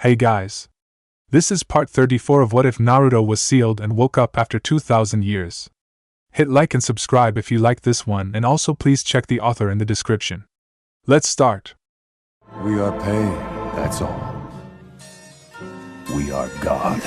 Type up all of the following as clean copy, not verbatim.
Hey guys. This is part 34 of What If Naruto Was Sealed and Woke Up After 2,000 Years. Hit like and subscribe if you like this one, and also please check the author in the description. Let's start. We are pain, that's all. We are God.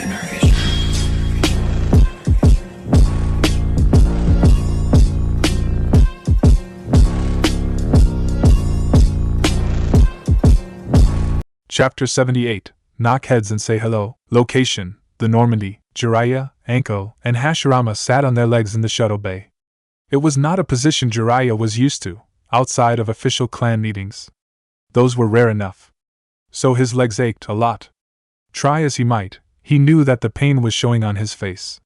Chapter 78. Knock heads and say hello. Location: the Normandy. Jiraiya, Anko, and Hashirama sat on their legs in the shuttle bay. It was not a position Jiraiya was used to, outside of official clan meetings. Those were rare enough. So his legs ached a lot. Try as he might, he knew that the pain was showing on his face.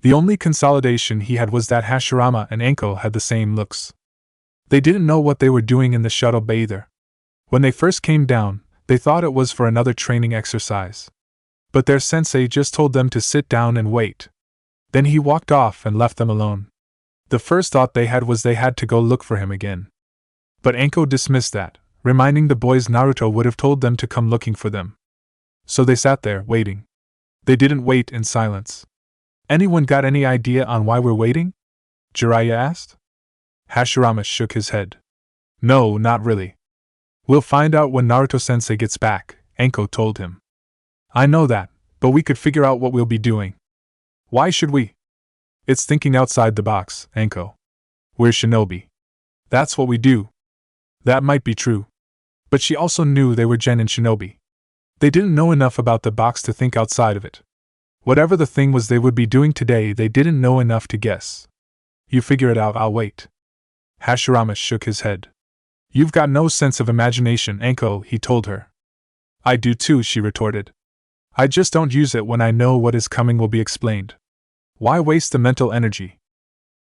The only consolidation he had was that Hashirama and Anko had the same looks. They didn't know what they were doing in the shuttle bay either. When they first came down, they thought it was for another training exercise. But their sensei just told them to sit down and wait. Then he walked off and left them alone. The first thought they had was they had to go look for him again. But Anko dismissed that, reminding the boys Naruto would have told them to come looking for them. So they sat there, waiting. They didn't wait in silence. Anyone got any idea on why we're waiting? Jiraiya asked. Hashirama shook his head. No, not really. We'll find out when Naruto-sensei gets back, Anko told him. I know that, but we could figure out what we'll be doing. Why should we? It's thinking outside the box, Anko. We're shinobi. That's what we do. That might be true. But she also knew they were genin shinobi. They didn't know enough about the box to think outside of it. Whatever the thing was they would be doing today, they didn't know enough to guess. You figure it out, I'll wait. Hashirama shook his head. You've got no sense of imagination, Anko, he told her. I do too, she retorted. I just don't use it when I know what is coming will be explained. Why waste the mental energy?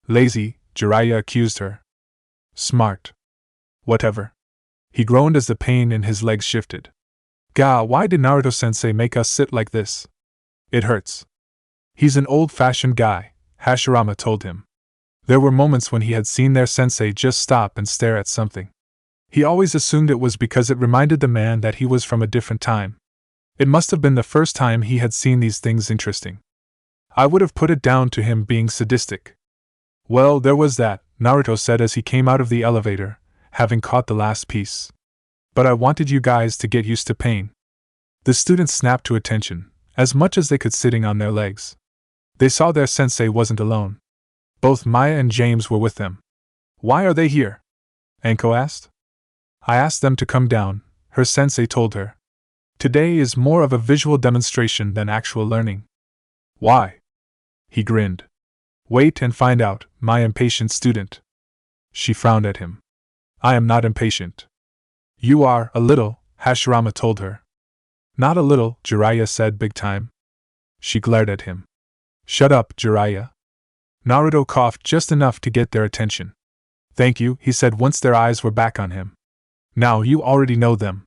Lazy, Jiraiya accused her. Smart. Whatever. He groaned as the pain in his legs shifted. Gah, why did Naruto-sensei make us sit like this? It hurts. He's an old-fashioned guy, Hashirama told him. There were moments when he had seen their sensei just stop and stare at something. He always assumed it was because it reminded the man that he was from a different time. It must have been the first time he had seen these things interesting. I would have put it down to him being sadistic. Well, there was that, Naruto said as he came out of the elevator, having caught the last piece. But I wanted you guys to get used to pain. The students snapped to attention, as much as they could sitting on their legs. They saw their sensei wasn't alone. Both Maya and James were with them. Why are they here? Anko asked. I asked them to come down, her sensei told her. Today is more of a visual demonstration than actual learning. Why? He grinned. Wait and find out, my impatient student. She frowned at him. I am not impatient. You are, a little, Hashirama told her. Not a little, Jiraiya said big time. She glared at him. Shut up, Jiraiya. Naruto coughed just enough to get their attention. Thank you, he said once their eyes were back on him. Now you already know them.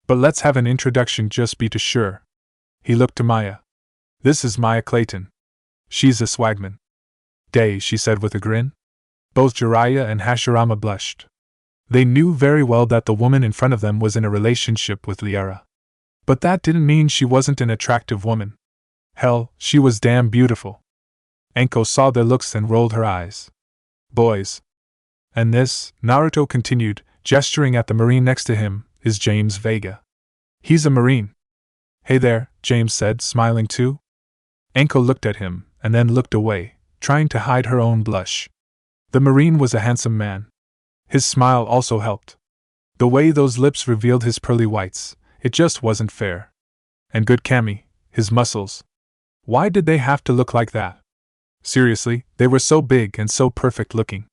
But let's have an introduction just be to sure. He looked to Maya. This is Maya Clayton. She's a swagman. Day, she said with a grin. Both Jiraiya and Hashirama blushed. They knew very well that the woman in front of them was in a relationship with Liara. But that didn't mean she wasn't an attractive woman. Hell, she was damn beautiful. Anko saw their looks and rolled her eyes. Boys. And this, Naruto continued, gesturing at the Marine next to him, is James Vega. He's a Marine. Hey there, James said, smiling too. Anko looked at him, and then looked away, trying to hide her own blush. The Marine was a handsome man. His smile also helped. The way those lips revealed his pearly whites, it just wasn't fair. And good Kami, his muscles. Why did they have to look like that? Seriously, they were so big and so perfect looking.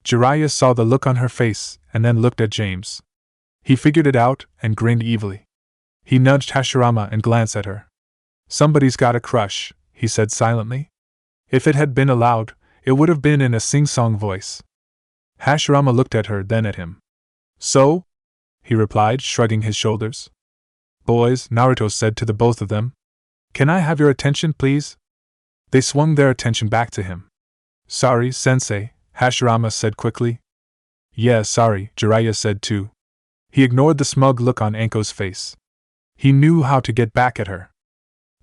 Jiraiya saw the look on her face, and then looked at James. He figured it out, and grinned evilly. He nudged Hashirama and glanced at her. Somebody's got a crush, he said silently. If it had been allowed, it would have been in a sing-song voice. Hashirama looked at her, then at him. So? He replied, shrugging his shoulders. Boys, Naruto said to the both of them. Can I have your attention, please? They swung their attention back to him. Sorry, sensei, Hashirama said quickly. Yeah, sorry, Jiraiya said too. He ignored the smug look on Anko's face. He knew how to get back at her.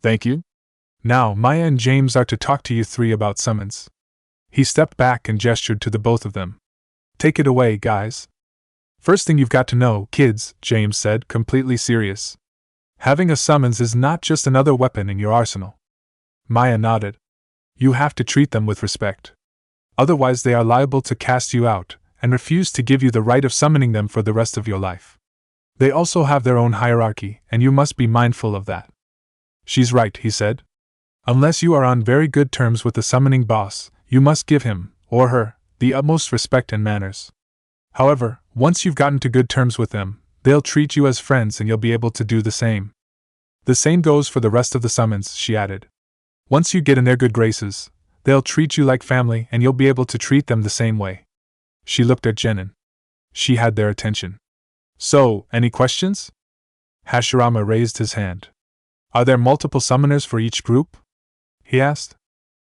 Thank you. Now Maya and James are to talk to you three about summons. He stepped back and gestured to the both of them. Take it away, guys. First thing you've got to know, kids, James said, completely serious. Having a summons is not just another weapon in your arsenal. Maya nodded. You have to treat them with respect. Otherwise they are liable to cast you out, and refuse to give you the right of summoning them for the rest of your life. They also have their own hierarchy, and you must be mindful of that. She's right, he said. Unless you are on very good terms with the summoning boss, you must give him, or her, the utmost respect and manners. However, once you've gotten to good terms with them, they'll treat you as friends and you'll be able to do the same. The same goes for the rest of the summons, she added. Once you get in their good graces, they'll treat you like family and you'll be able to treat them the same way. She looked at Genin. She had their attention. So, any questions? Hashirama raised his hand. Are there multiple summoners for each group? He asked.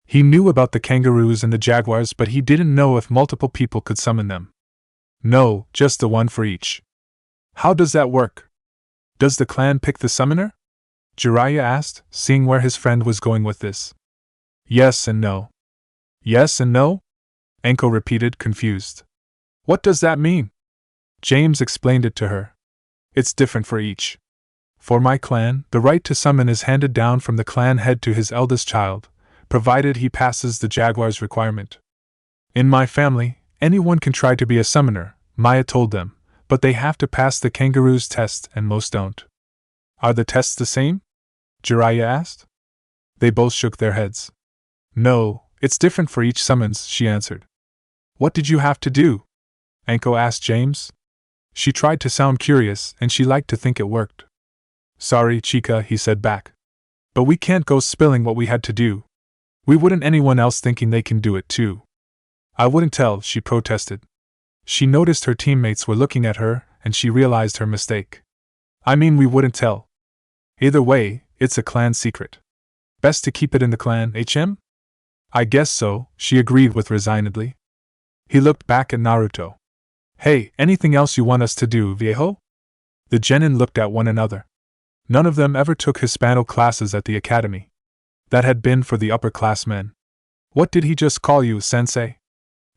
He knew about the kangaroos and the jaguars, but he didn't know if multiple people could summon them. No, just the one for each. How does that work? Does the clan pick the summoner? Jiraiya asked, seeing where his friend was going with this. Yes and no. Yes and no? Enko repeated, confused. What does that mean? James explained it to her. It's different for each. For my clan, the right to summon is handed down from the clan head to his eldest child, provided he passes the jaguar's requirement. In my family, anyone can try to be a summoner, Maya told them, but they have to pass the kangaroo's test and most don't. Are the tests the same? Jiraiya asked. They both shook their heads. No, it's different for each summons, she answered. What did you have to do? Anko asked James. She tried to sound curious, and she liked to think it worked. Sorry, Chica, he said back. But we can't go spilling what we had to do. We wouldn't anyone else thinking they can do it too. I wouldn't tell, she protested. She noticed her teammates were looking at her, and she realized her mistake. I mean, we wouldn't tell. Either way, it's a clan secret. Best to keep it in the clan, HM? I guess so, she agreed with resignedly. He looked back at Naruto. Hey, anything else you want us to do, viejo? The genin looked at one another. None of them ever took Hispano classes at the academy. That had been for the upperclassmen. What did he just call you, sensei?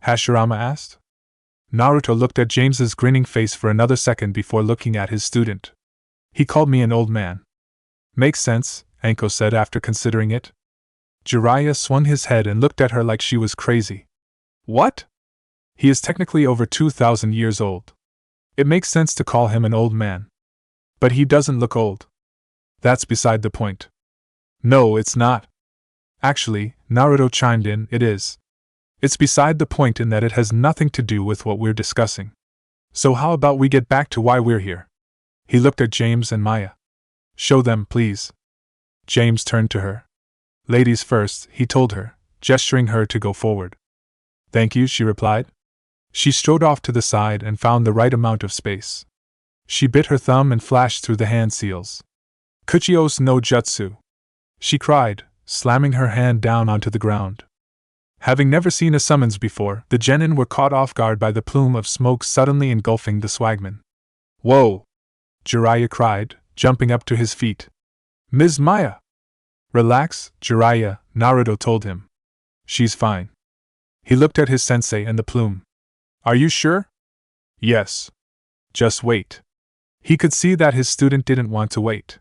Hashirama asked. Naruto looked at James's grinning face for another second before looking at his student. He called me an old man. Makes sense, Anko said after considering it. Jiraiya swung his head and looked at her like she was crazy. What? He is technically over 2,000 years old. It makes sense to call him an old man. But he doesn't look old. That's beside the point. No, it's not. Actually, Naruto chimed in, it is. It's beside the point in that it has nothing to do with what we're discussing. So how about we get back to why we're here? He looked at James and Maya. Show them, please. James turned to her. Ladies first, he told her, gesturing her to go forward. Thank you, she replied. She strode off to the side and found the right amount of space. She bit her thumb and flashed through the hand seals. Kuchios no jutsu! She cried, slamming her hand down onto the ground. Having never seen a summons before, the genin were caught off guard by the plume of smoke suddenly engulfing the swagman. Whoa! Jiraiya cried, jumping up to his feet. Ms. Maya! Relax, Jiraiya, Naruto told him. She's fine. He looked at his sensei and the plume. Are you sure? Yes. Just wait. He could see that his student didn't want to wait.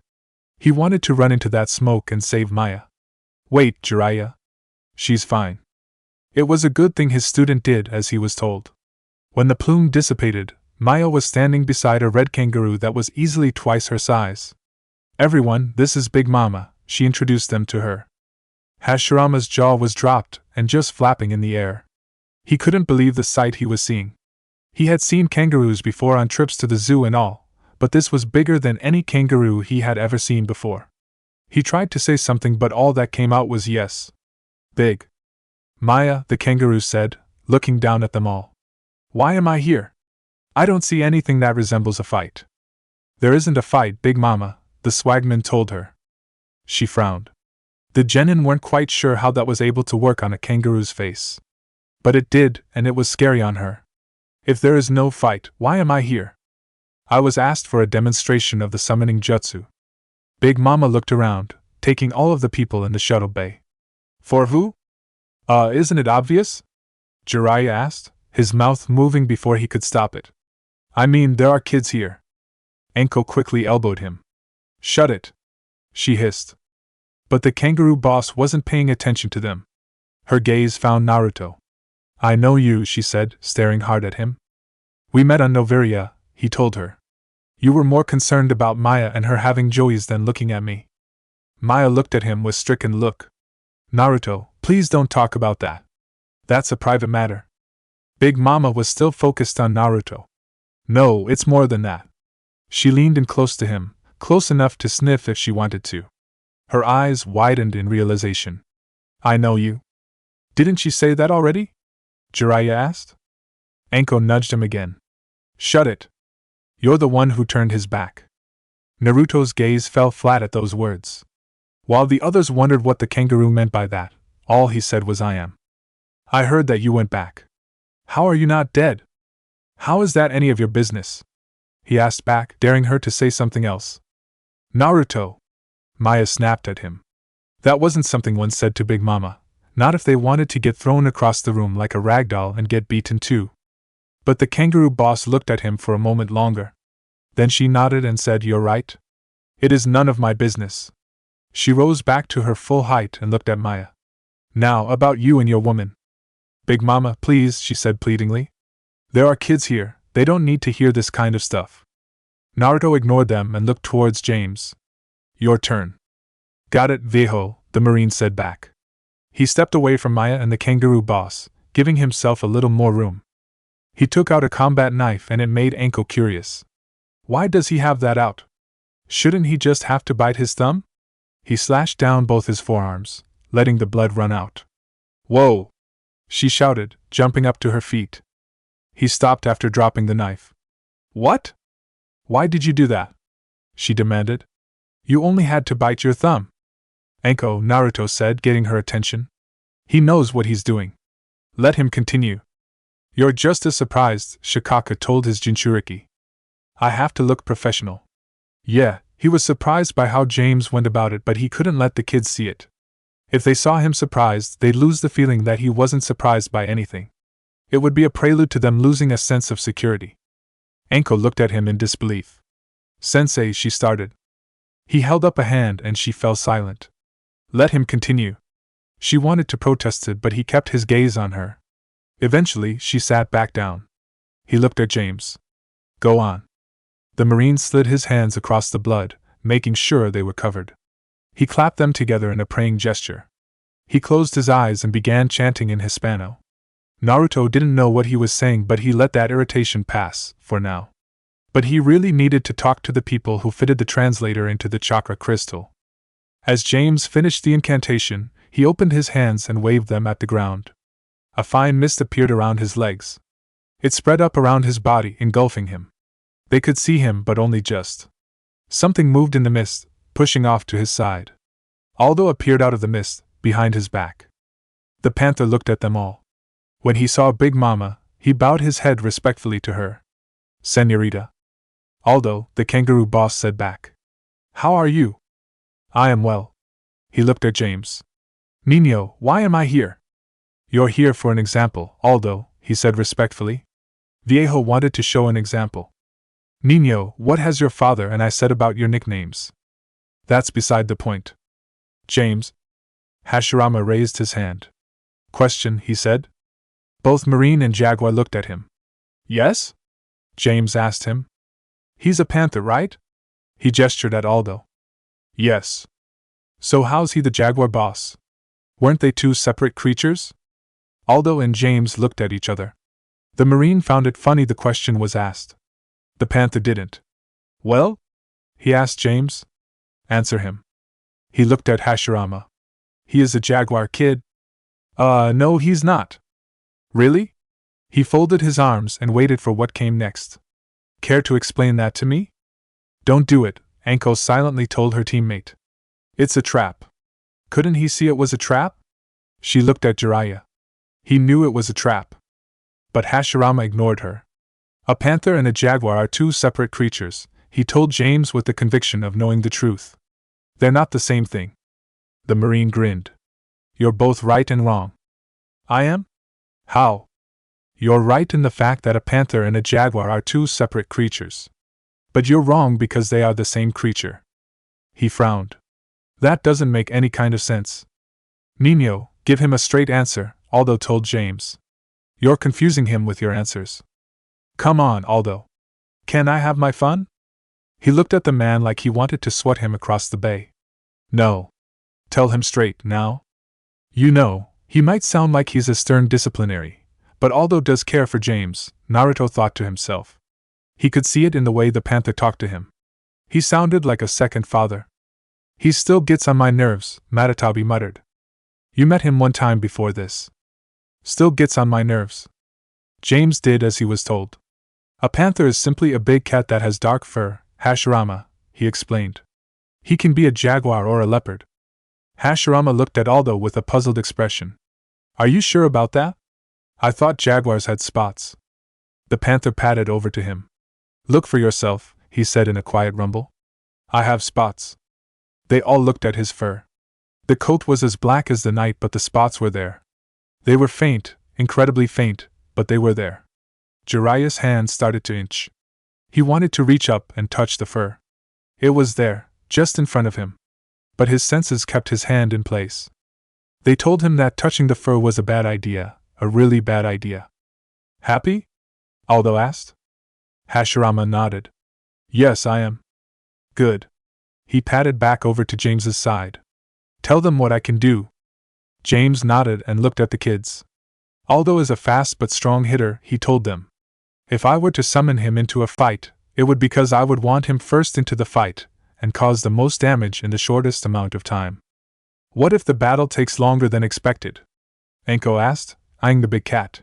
He wanted to run into that smoke and save Maya. Wait, Jiraiya. She's fine. It was a good thing his student did as he was told. When the plume dissipated, Maya was standing beside a red kangaroo that was easily twice her size. Everyone, this is Big Mama, she introduced them to her. Hashirama's jaw was dropped and just flapping in the air. He couldn't believe the sight he was seeing. He had seen kangaroos before on trips to the zoo and all, but this was bigger than any kangaroo he had ever seen before. He tried to say something, but all that came out was yes. Big. Maya, the kangaroo said, looking down at them all. Why am I here? I don't see anything that resembles a fight. There isn't a fight, Big Mama, the swagman told her. She frowned. The genin weren't quite sure how that was able to work on a kangaroo's face. But it did, and it was scary on her. If there is no fight, why am I here? I was asked for a demonstration of the summoning jutsu. Big Mama looked around, taking all of the people in the shuttle bay. For who? Isn't it obvious? Jiraiya asked, his mouth moving before he could stop it. I mean, there are kids here. Anko quickly elbowed him. Shut it, she hissed. But the kangaroo boss wasn't paying attention to them. Her gaze found Naruto. I know you, she said, staring hard at him. We met on Noveria, he told her. You were more concerned about Maya and her having joeys than looking at me. Maya looked at him with stricken look. Naruto, please don't talk about that. That's a private matter. Big Mama was still focused on Naruto. No, it's more than that. She leaned in close to him, close enough to sniff if she wanted to. Her eyes widened in realization. I know you. Didn't she say that already? Jiraiya asked. Anko nudged him again. Shut it. You're the one who turned his back. Naruto's gaze fell flat at those words. While the others wondered what the kangaroo meant by that, all he said was I am. I heard that you went back. How are you not dead? How is that any of your business? He asked back, daring her to say something else. Naruto! Maya snapped at him. That wasn't something one said to Big Mama, not if they wanted to get thrown across the room like a rag doll and get beaten too. But the kangaroo boss looked at him for a moment longer. Then she nodded and said, You're right. It is none of my business. She rose back to her full height and looked at Maya. Now, about you and your woman. Big Mama, please, she said pleadingly. There are kids here, they don't need to hear this kind of stuff. Naruto ignored them and looked towards James. Your turn. Got it, viejo, the Marine said back. He stepped away from Maya and the kangaroo boss, giving himself a little more room. He took out a combat knife and it made Anko curious. Why does he have that out? Shouldn't he just have to bite his thumb? He slashed down both his forearms, letting the blood run out. Whoa! She shouted, jumping up to her feet. He stopped after dropping the knife. What? Why did you do that? She demanded. You only had to bite your thumb. Anko, Naruto said, getting her attention. He knows what he's doing. Let him continue. You're just as surprised, Shikaka told his Jinchuriki. I have to look professional. Yeah, he was surprised by how James went about it, but he couldn't let the kids see it. If they saw him surprised, they'd lose the feeling that he wasn't surprised by anything. It would be a prelude to them losing a sense of security. Anko looked at him in disbelief. Sensei, she started. He held up a hand and she fell silent. Let him continue. She wanted to protest it, but he kept his gaze on her. Eventually, she sat back down. He looked at James. Go on. The Marine slid his hands across the blood, making sure they were covered. He clapped them together in a praying gesture. He closed his eyes and began chanting in Hispano. Naruto didn't know what he was saying, but he let that irritation pass, for now. But he really needed to talk to the people who fitted the translator into the chakra crystal. As James finished the incantation, he opened his hands and waved them at the ground. A fine mist appeared around his legs. It spread up around his body, engulfing him. They could see him, but only just. Something moved in the mist, pushing off to his side. Aldo appeared out of the mist, behind his back. The panther looked at them all. When he saw Big Mama, he bowed his head respectfully to her. Senorita. Aldo, the kangaroo boss, said back. How are you? I am well. He looked at James. Nino, why am I here? You're here for an example, Aldo, he said respectfully. Viejo wanted to show an example. Nino, what has your father and I said about your nicknames? That's beside the point. James. Hashirama raised his hand. Question, he said. Both Marine and Jaguar looked at him. Yes? James asked him. He's a panther, right? He gestured at Aldo. Yes. So how's he the Jaguar boss? Weren't they two separate creatures? Aldo and James looked at each other. The Marine found it funny the question was asked. The panther didn't. Well? He asked James. Answer him. He looked at Hashirama. He is a Jaguar kid? No, he's not. Really? He folded his arms and waited for what came next. Care to explain that to me? Don't do it, Anko silently told her teammate. It's a trap. Couldn't he see it was a trap? She looked at Jiraiya. He knew it was a trap. But Hashirama ignored her. A panther and a jaguar are two separate creatures, he told James with the conviction of knowing the truth. They're not the same thing. The Marine grinned. You're both right and wrong. I am? How? You're right in the fact that a panther and a jaguar are two separate creatures. But you're wrong because they are the same creature. He frowned. That doesn't make any kind of sense. Nino, give him a straight answer, Aldo told James. You're confusing him with your answers. Come on, Aldo. Can I have my fun? He looked at the man like he wanted to swat him across the bay. No. Tell him straight, now. You know, he might sound like he's a stern disciplinary, but Aldo does care for James, Naruto thought to himself. He could see it in the way the panther talked to him. He sounded like a second father. He still gets on my nerves, Matatabi muttered. You met him one time before this. Still gets on my nerves. James did as he was told. A panther is simply a big cat that has dark fur, Hashirama, he explained. He can be a jaguar or a leopard. Hashirama looked at Aldo with a puzzled expression. Are you sure about that? I thought jaguars had spots. The panther padded over to him. Look for yourself, he said in a quiet rumble. I have spots. They all looked at his fur. The coat was as black as the night, but the spots were there. They were faint, incredibly faint, but they were there. Jiraiya's hand started to inch. He wanted to reach up and touch the fur. It was there, just in front of him. But his senses kept his hand in place. They told him that touching the fur was a bad idea, a really bad idea. Happy? Aldo asked. Hashirama nodded. Yes, I am. Good. He padded back over to James's side. Tell them what I can do. James nodded and looked at the kids. Aldo is a fast but strong hitter, he told them. If I were to summon him into a fight, it would be because I would want him first into the fight, and cause the most damage in the shortest amount of time. What if the battle takes longer than expected? Anko asked, eyeing the big cat.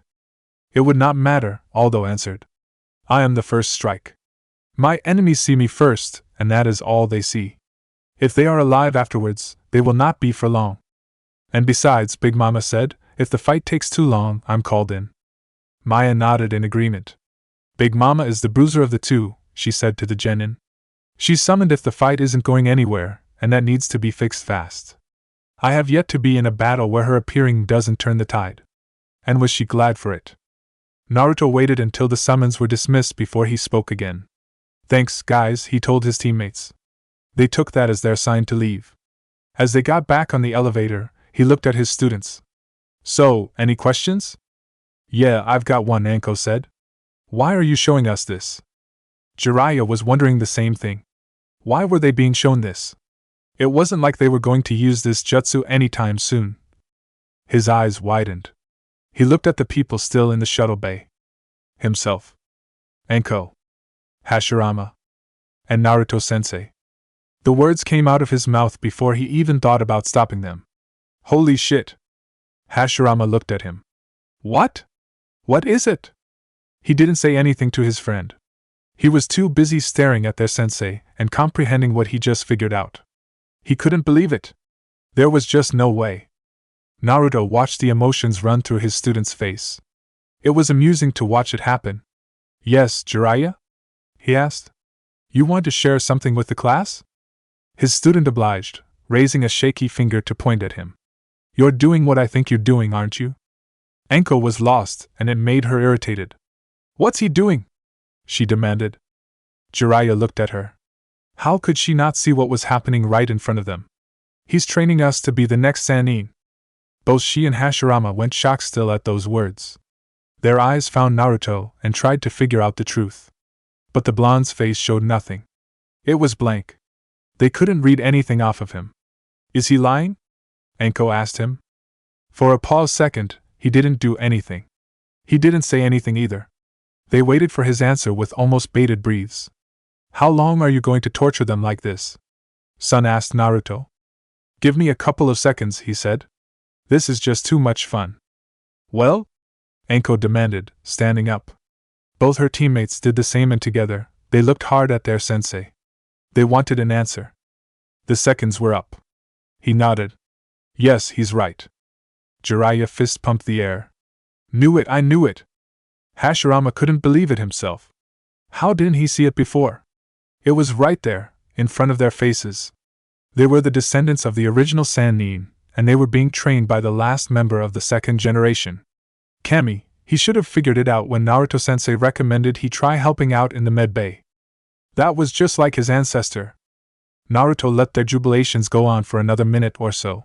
It would not matter, Aldo answered. I am the first strike. My enemies see me first, and that is all they see. If they are alive afterwards, they will not be for long. And besides, Big Mama said, if the fight takes too long, I'm called in. Maya nodded in agreement. Big Mama is the bruiser of the two, she said to the genin. She's summoned if the fight isn't going anywhere, and that needs to be fixed fast. I have yet to be in a battle where her appearing doesn't turn the tide. And was she glad for it? Naruto waited until the summons were dismissed before he spoke again. Thanks, guys, he told his teammates. They took that as their sign to leave. As they got back on the elevator, he looked at his students. So, any questions? Yeah, I've got one, Anko said. Why are you showing us this? Jiraiya was wondering the same thing. Why were they being shown this? It wasn't like they were going to use this jutsu anytime soon. His eyes widened. He looked at the people still in the shuttle bay. Himself. Anko. Hashirama. And Naruto-sensei. The words came out of his mouth before he even thought about stopping them. Holy shit! Hashirama looked at him. What? What is it? He didn't say anything to his friend. He was too busy staring at their sensei and comprehending what he just figured out. He couldn't believe it. There was just no way. Naruto watched the emotions run through his student's face. It was amusing to watch it happen. Yes, Jiraiya? He asked. You want to share something with the class? His student obliged, raising a shaky finger to point at him. You're doing what I think you're doing, aren't you? Anko was lost, and it made her irritated. What's he doing? She demanded. Jiraiya looked at her. How could she not see what was happening right in front of them? He's training us to be the next Sannin. Both she and Hashirama went shocked still at those words. Their eyes found Naruto and tried to figure out the truth. But the blonde's face showed nothing. It was blank. They couldn't read anything off of him. Is he lying? Anko asked him. For a pause second, he didn't do anything. He didn't say anything either. They waited for his answer with almost bated breaths. How long are you going to torture them like this? Son asked Naruto. Give me a couple of seconds, he said. This is just too much fun. Well? Anko demanded, standing up. Both her teammates did the same, and together, they looked hard at their sensei. They wanted an answer. The seconds were up. He nodded. Yes, he's right. Jiraiya fist pumped the air. Knew it, I knew it. Hashirama couldn't believe it himself. How didn't he see it before? It was right there, in front of their faces. They were the descendants of the original Sannin, and they were being trained by the last member of the second generation. Kami, he should have figured it out when Naruto-sensei recommended he try helping out in the med bay. That was just like his ancestor. Naruto let their jubilations go on for another minute or so.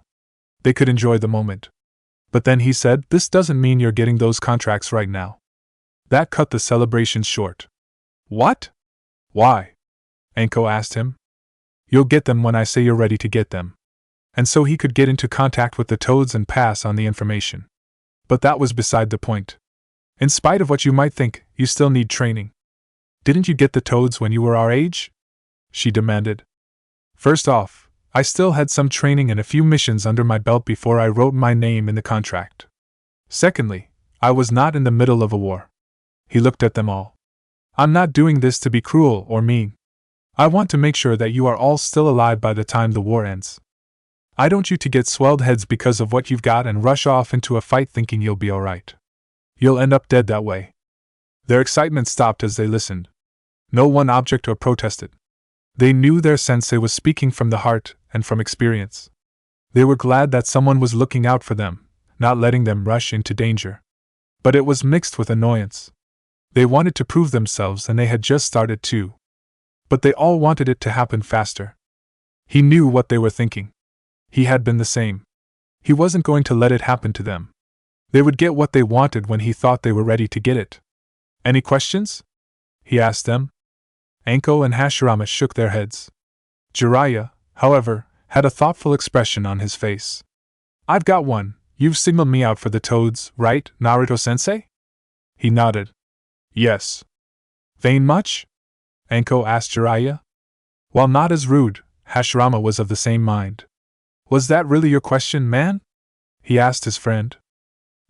They could enjoy the moment. But then he said, "This doesn't mean you're getting those contracts right now." That cut the celebrations short. "What? Why?" Anko asked him. "You'll get them when I say you're ready to get them." And so he could get into contact with the Toads and pass on the information. But that was beside the point. In spite of what you might think, you still need training. "Didn't you get the Toads when you were our age?" she demanded. "First off, I still had some training and a few missions under my belt before I wrote my name in the contract. Secondly, I was not in the middle of a war." He looked at them all. "I'm not doing this to be cruel or mean. I want to make sure that you are all still alive by the time the war ends. I don't want you to get swelled heads because of what you've got and rush off into a fight thinking you'll be alright. You'll end up dead that way." Their excitement stopped as they listened. No one objected or protested. They knew their sensei was speaking from the heart and from experience. They were glad that someone was looking out for them, not letting them rush into danger. But it was mixed with annoyance. They wanted to prove themselves and they had just started too. But they all wanted it to happen faster. He knew what they were thinking. He had been the same. He wasn't going to let it happen to them. They would get what they wanted when he thought they were ready to get it. "Any questions?" he asked them. Anko and Hashirama shook their heads. Jiraiya, however, had a thoughtful expression on his face. "I've got one. You've signaled me out for the Toads, right, Naruto-sensei?" He nodded. "Yes." "Vain much?" Anko asked Jiraiya. While not as rude, Hashirama was of the same mind. "Was that really your question, man?" he asked his friend.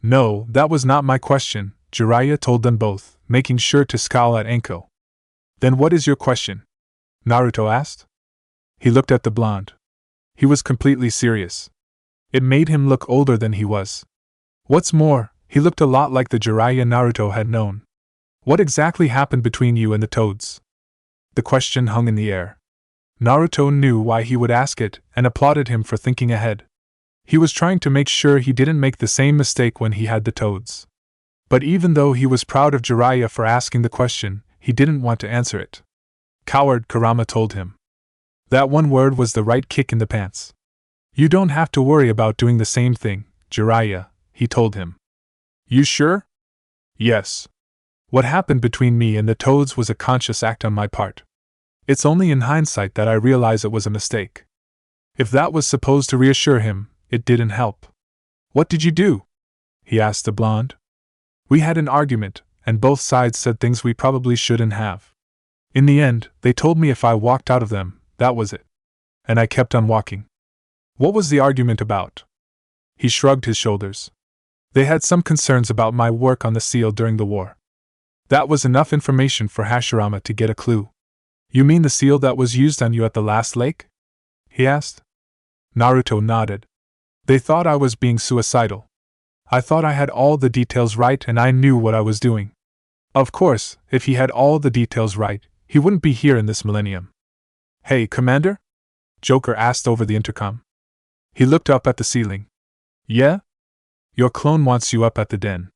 "No, that was not my question," Jiraiya told them both, making sure to scowl at Anko. "Then what is your question?" Naruto asked. He looked at the blonde. He was completely serious. It made him look older than he was. What's more, he looked a lot like the Jiraiya Naruto had known. "What exactly happened between you and the Toads?" The question hung in the air. Naruto knew why he would ask it and applauded him for thinking ahead. He was trying to make sure he didn't make the same mistake when he had the Toads. But even though he was proud of Jiraiya for asking the question, he didn't want to answer it. "Coward," Kurama told him. That one word was the right kick in the pants. "You don't have to worry about doing the same thing, Jiraiya," he told him. "You sure?" "Yes. What happened between me and the Toads was a conscious act on my part. It's only in hindsight that I realize it was a mistake." If that was supposed to reassure him, it didn't help. "What did you do?" he asked the blonde. "We had an argument, and both sides said things we probably shouldn't have. In the end, they told me if I walked out of them, that was it. And I kept on walking." "What was the argument about?" He shrugged his shoulders. "They had some concerns about my work on the seal during the war." That was enough information for Hashirama to get a clue. "You mean the seal that was used on you at the last lake?" he asked. Naruto nodded. "They thought I was being suicidal. I thought I had all the details right and I knew what I was doing. Of course, if he had all the details right, he wouldn't be here in this millennium." "Hey, Commander?" Joker asked over the intercom. He looked up at the ceiling. "Yeah? Your clone wants you up at the den."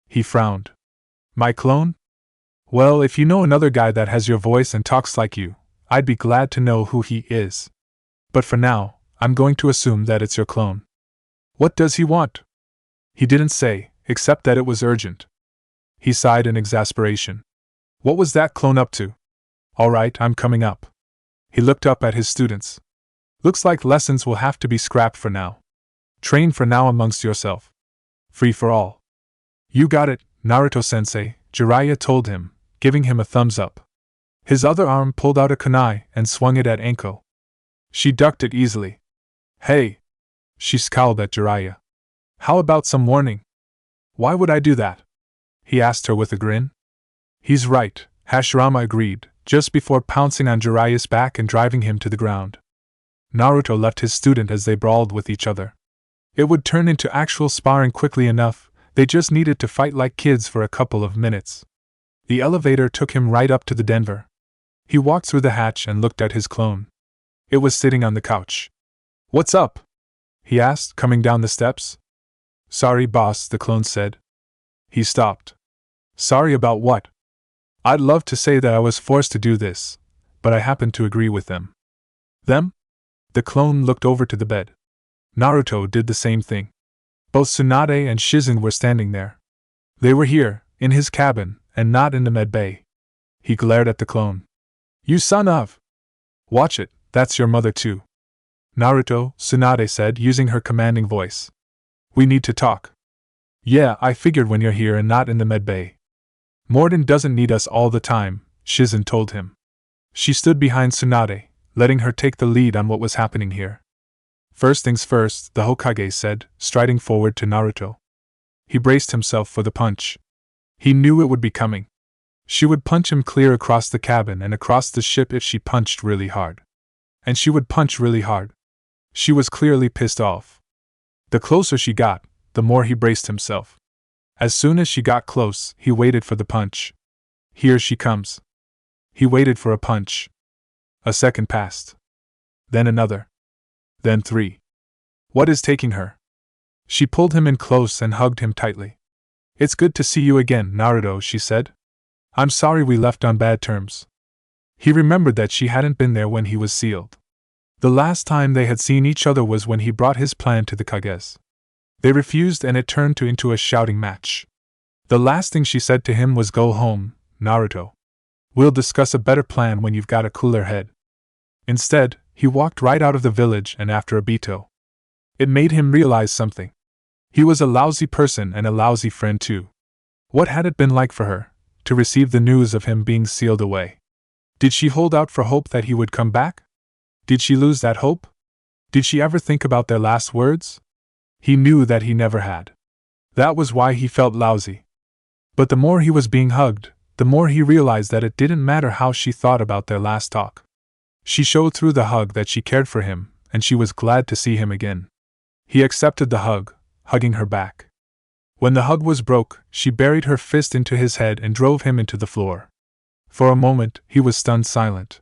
He frowned. "My clone? Well, if you know another guy that has your voice and talks like you, I'd be glad to know who he is. But for now, I'm going to assume that it's your clone." "What does he want?" He didn't say, except that it was urgent. He sighed in exasperation. What was that clone up to? "All right, I'm coming up." He looked up at his students. "Looks like lessons will have to be scrapped for now. Train for now amongst yourself. Free for all." "You got it, Naruto-sensei," Jiraiya told him, giving him a thumbs up. His other arm pulled out a kunai and swung it at Anko. She ducked it easily. "Hey!" She scowled at Jiraiya. "How about some warning?" "Why would I do that?" he asked her with a grin. "He's right," Hashirama agreed, just before pouncing on Jiraiya's back and driving him to the ground. Naruto left his student as they brawled with each other. It would turn into actual sparring quickly enough, they just needed to fight like kids for a couple of minutes. The elevator took him right up to the Denver. He walked through the hatch and looked at his clone. It was sitting on the couch. "What's up?" he asked, coming down the steps. "Sorry, boss," the clone said. He stopped. "Sorry about what?" "I'd love to say that I was forced to do this, but I happen to agree with them." "Them?" The clone looked over to the bed. Naruto did the same thing. Both Tsunade and Shizen were standing there. They were here, in his cabin, and not in the med bay. He glared at the clone. "You son of..." "Watch it, that's your mother too." "Naruto," Tsunade said, using her commanding voice. "We need to talk." "Yeah, I figured when you're here and not in the med bay." "Morden doesn't need us all the time," Shizen told him. She stood behind Tsunade, letting her take the lead on what was happening here. "First things first," the Hokage said, striding forward to Naruto. He braced himself for the punch. He knew it would be coming. She would punch him clear across the cabin and across the ship if she punched really hard. And she would punch really hard. She was clearly pissed off. The closer she got, the more he braced himself. As soon as she got close, he waited for the punch. Here she comes. He waited for a punch. A second passed. Then another. Then 3. "What is taking her?" She pulled him in close and hugged him tightly. "It's good to see you again, Naruto," she said. "I'm sorry we left on bad terms." He remembered that she hadn't been there when he was sealed. The last time they had seen each other was when he brought his plan to the Kages. They refused and it turned into a shouting match. The last thing she said to him was, "Go home, Naruto. We'll discuss a better plan when you've got a cooler head." Instead, he walked right out of the village and after Obito. It made him realize something. He was a lousy person and a lousy friend too. What had it been like for her, to receive the news of him being sealed away? Did she hold out for hope that he would come back? Did she lose that hope? Did she ever think about their last words? He knew that he never had. That was why he felt lousy. But the more he was being hugged, the more he realized that it didn't matter how she thought about their last talk. She showed through the hug that she cared for him, and she was glad to see him again. He accepted the hug, hugging her back. When the hug was broke, she buried her fist into his head and drove him into the floor. For a moment, he was stunned silent.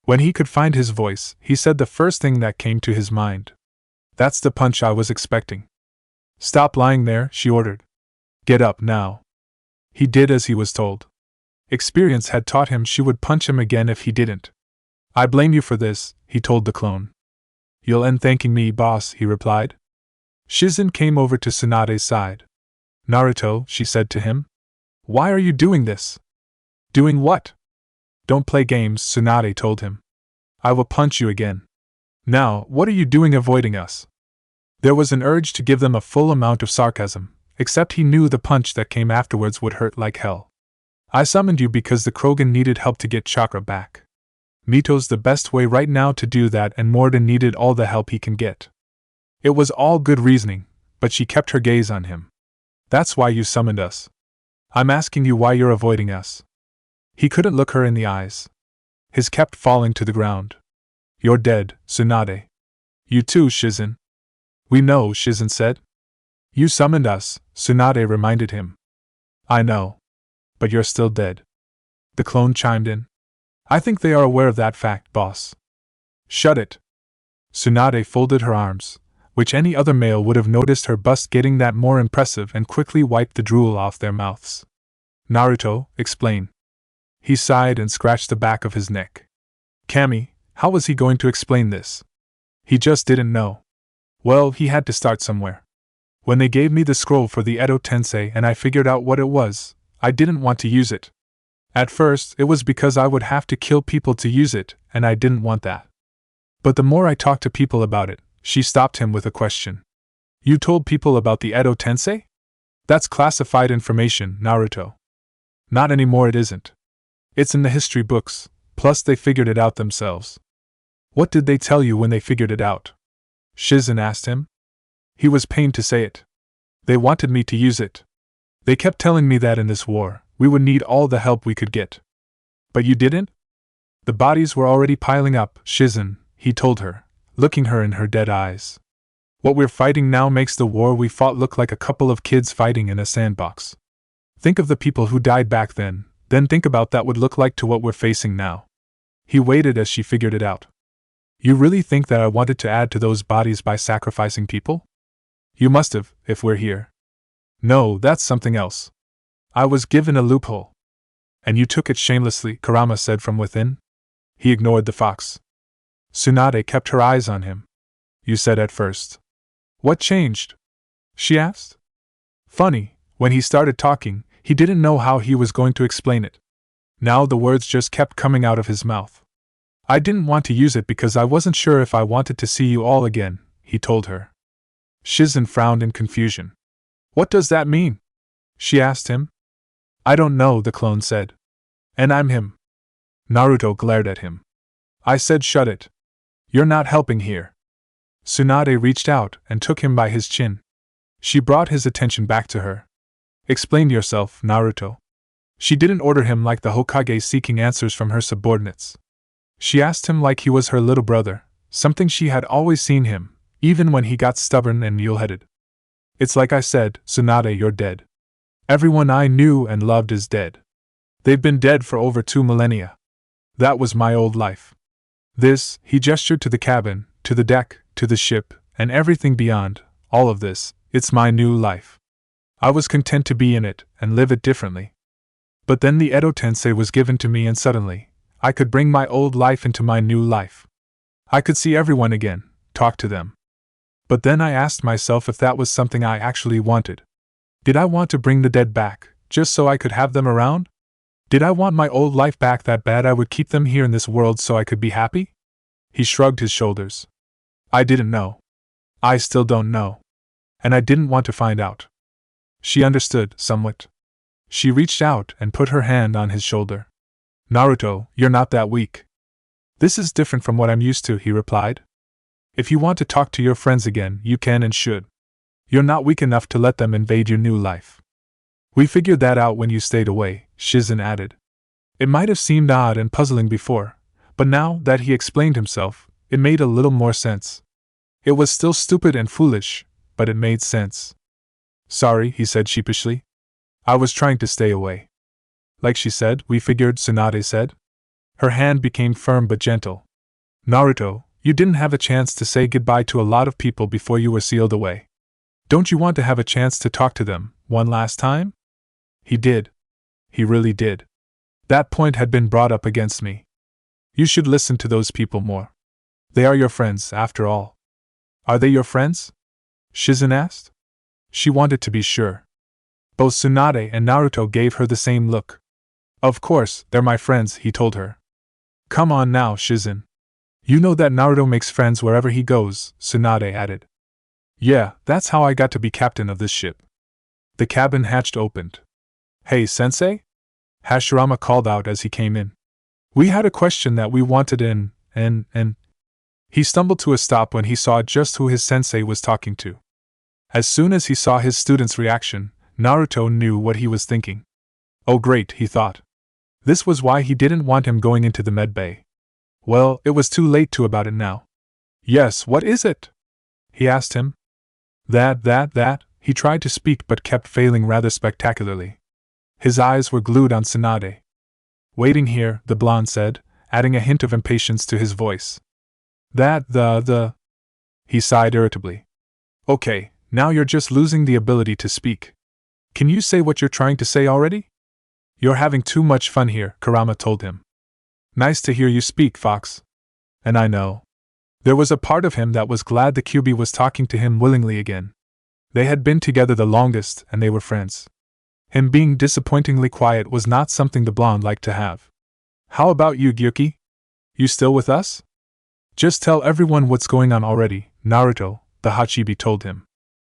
When he could find his voice, he said the first thing that came to his mind. "That's the punch I was expecting." "Stop lying there," she ordered. "Get up now." He did as he was told. Experience had taught him she would punch him again if he didn't. "I blame you for this," he told the clone. "You'll end thanking me, boss," he replied. Shizen came over to Tsunade's side. "Naruto," she said to him. "Why are you doing this?" "Doing what?" "Don't play games," Tsunade told him. "I will punch you again. Now, what are you doing avoiding us?" There was an urge to give them a full amount of sarcasm, except he knew the punch that came afterwards would hurt like hell. "I summoned you because the Krogan needed help to get chakra back. Mito's the best way right now to do that and Morden needed all the help he can get." It was all good reasoning, but she kept her gaze on him. "That's why you summoned us. I'm asking you why you're avoiding us." He couldn't look her in the eyes. His kept falling to the ground. "You're dead, Tsunade." "You too, Shizen." "We know," Shizen said. "You summoned us," Tsunade reminded him. "I know. But you're still dead." The clone chimed in. "I think they are aware of that fact, boss." "Shut it." Tsunade folded her arms, which any other male would have noticed her bust getting that more impressive, and quickly wiped the drool off their mouths. "Naruto, explain." He sighed and scratched the back of his neck. Kami, how was he going to explain this? He just didn't know. Well, he had to start somewhere. When they gave me the scroll for the Edo Tensei and I figured out what it was, I didn't want to use it. At first, it was because I would have to kill people to use it, and I didn't want that. But the more I talked to people about it, she stopped him with a question. "You told people about the Edo Tensei? That's classified information, Naruto." "Not anymore, it isn't. It's in the history books, plus they figured it out themselves." "What did they tell you when they figured it out?" Shizen asked him. He was pained to say it. "They wanted me to use it. They kept telling me that in this war, we would need all the help we could get." "But you didn't?" "The bodies were already piling up, Shizen," he told her, looking her in her dead eyes. "What we're fighting now makes the war we fought look like a couple of kids fighting in a sandbox. Think of the people who died back then think about that would look like to what we're facing now." He waited as she figured it out. You really think that I wanted to add to those bodies by sacrificing people? You must have, if we're here. No, that's something else. I was given a loophole. And you took it shamelessly, Kurama said from within. He ignored the fox. Tsunade kept her eyes on him. You said at first. What changed? She asked. Funny, when he started talking, he didn't know how he was going to explain it. Now the words just kept coming out of his mouth. I didn't want to use it because I wasn't sure if I wanted to see you all again, he told her. Shizen frowned in confusion. What does that mean? She asked him. I don't know, the clone said. And I'm him. Naruto glared at him. I said shut it. You're not helping here. Tsunade reached out and took him by his chin. She brought his attention back to her. Explain yourself, Naruto. She didn't order him like the Hokage seeking answers from her subordinates. She asked him like he was her little brother, something she had always seen him, even when he got stubborn and mule-headed. It's like I said, Tsunade, you're dead. Everyone I knew and loved is dead. They've been dead for over 2 millennia. That was my old life. This, he gestured to the cabin, to the deck, to the ship, and everything beyond, all of this, it's my new life. I was content to be in it and live it differently. But then the Edo Tensei was given to me and suddenly, I could bring my old life into my new life. I could see everyone again, talk to them. But then I asked myself if that was something I actually wanted. Did I want to bring the dead back, just so I could have them around? Did I want my old life back that bad I would keep them here in this world so I could be happy? He shrugged his shoulders. I didn't know. I still don't know. And I didn't want to find out. She understood, somewhat. She reached out and put her hand on his shoulder. Naruto, you're not that weak. This is different from what I'm used to, he replied. If you want to talk to your friends again, you can and should. You're not weak enough to let them invade your new life. We figured that out when you stayed away, Shizen added. It might have seemed odd and puzzling before, but now that he explained himself, it made a little more sense. It was still stupid and foolish, but it made sense. Sorry, he said sheepishly. I was trying to stay away. Like she said, we figured, Tsunade said. Her hand became firm but gentle. Naruto, you didn't have a chance to say goodbye to a lot of people before you were sealed away. Don't you want to have a chance to talk to them, one last time? He did. He really did. That point had been brought up against me. You should listen to those people more. They are your friends, after all. Are they your friends? Shizen asked. She wanted to be sure. Both Tsunade and Naruto gave her the same look. Of course, they're my friends, he told her. Come on now, Shizen. You know that Naruto makes friends wherever he goes, Tsunade added. Yeah, that's how I got to be captain of this ship. The cabin hatch opened. Hey, Sensei? Hashirama called out as he came in. We had a question that we wanted in, and... He stumbled to a stop when he saw just who his sensei was talking to. As soon as he saw his student's reaction, Naruto knew what he was thinking. Oh great, he thought. This was why he didn't want him going into the med bay. Well, it was too late to about it now. Yes, what is it? He asked him. That, he tried to speak but kept failing rather spectacularly. His eyes were glued on Tsunade. Waiting here, the blonde said, adding a hint of impatience to his voice. He sighed irritably. Okay, now you're just losing the ability to speak. Can you say what you're trying to say already? You're having too much fun here, Kurama told him. Nice to hear you speak, Fox. And I know. There was a part of him that was glad the QB was talking to him willingly again. They had been together the longest, and they were friends. Him being disappointingly quiet was not something the blonde liked to have. How about you, Gyuki? You still with us? Just tell everyone what's going on already, Naruto, the Hachibi told him.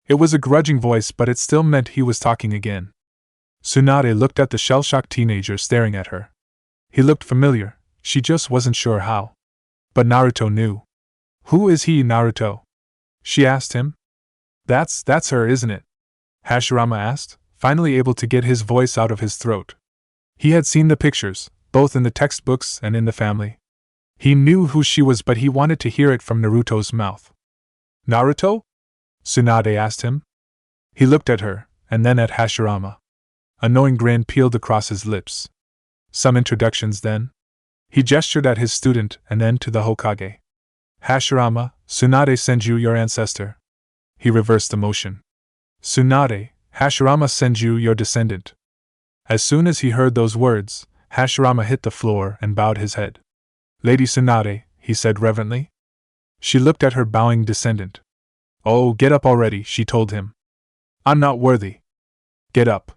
It was a grudging voice, but it still meant he was talking again. Tsunade looked at the shell-shocked teenager staring at her. He looked familiar, she just wasn't sure how. But Naruto knew. Who is he, Naruto? She asked him. That's her, isn't it? Hashirama asked, finally able to get his voice out of his throat. He had seen the pictures, both in the textbooks and in the family. He knew who she was, but he wanted to hear it from Naruto's mouth. Naruto? Tsunade asked him. He looked at her, and then at Hashirama. A knowing grin peeled across his lips. Some introductions then? He gestured at his student and then to the Hokage. Hashirama, Tsunade sends you your ancestor. He reversed the motion. Tsunade, Hashirama sends you your descendant. As soon as he heard those words, Hashirama hit the floor and bowed his head. Lady Tsunade, he said reverently. She looked at her bowing descendant. Oh, get up already, she told him. I'm not worthy. Get up.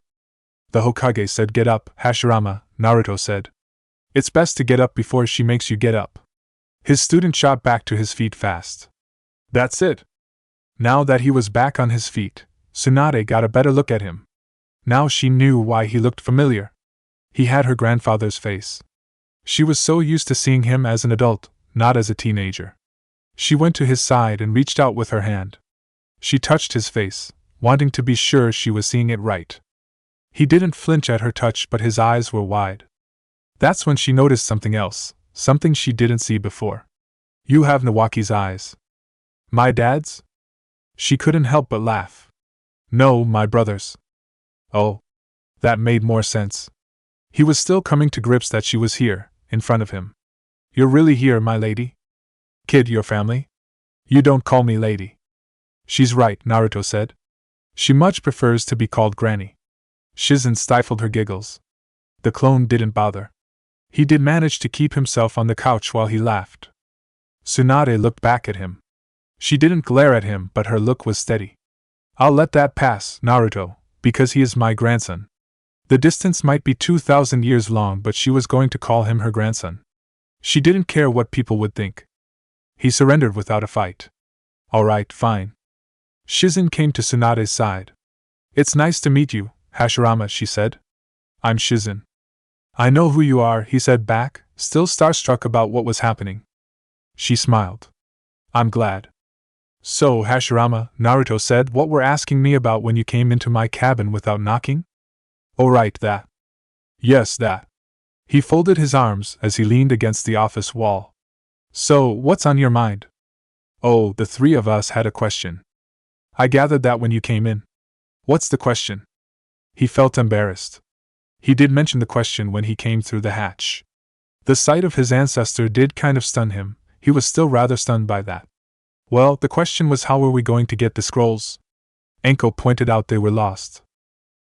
The Hokage said get up, Hashirama, Naruto said. It's best to get up before she makes you get up. His student shot back to his feet fast. That's it. Now that he was back on his feet, Tsunade got a better look at him. Now she knew why he looked familiar. He had her grandfather's face. She was so used to seeing him as an adult, not as a teenager. She went to his side and reached out with her hand. She touched his face, wanting to be sure she was seeing it right. He didn't flinch at her touch, but his eyes were wide. That's when she noticed something else, something she didn't see before. You have Nawaki's eyes. My dad's? She couldn't help but laugh. No, my brother's. Oh. That made more sense. He was still coming to grips that she was here, in front of him. You're really here, my lady? Kid, your family? You don't call me lady. She's right, Naruto said. She much prefers to be called Granny. Shizen stifled her giggles. The clone didn't bother. He did manage to keep himself on the couch while he laughed. Tsunade looked back at him. She didn't glare at him, but her look was steady. I'll let that pass, Naruto, because he is my grandson. The distance might be 2,000 years long, but she was going to call him her grandson. She didn't care what people would think. He surrendered without a fight. All right, fine. Shizen came to Tsunade's side. It's nice to meet you, Hashirama, she said. I'm Shizen. I know who you are, he said back, still starstruck about what was happening. She smiled. I'm glad. So, Hashirama, Naruto said, what were asking me about when you came into my cabin without knocking? Oh, right, that. Yes, that. He folded his arms as he leaned against the office wall. So, what's on your mind? Oh, the three of us had a question. I gathered that when you came in. What's the question? He felt embarrassed. He did mention the question when he came through the hatch. The sight of his ancestor did kind of stun him. He was still rather stunned by that. Well, the question was, how were we going to get the scrolls? Anko pointed out they were lost.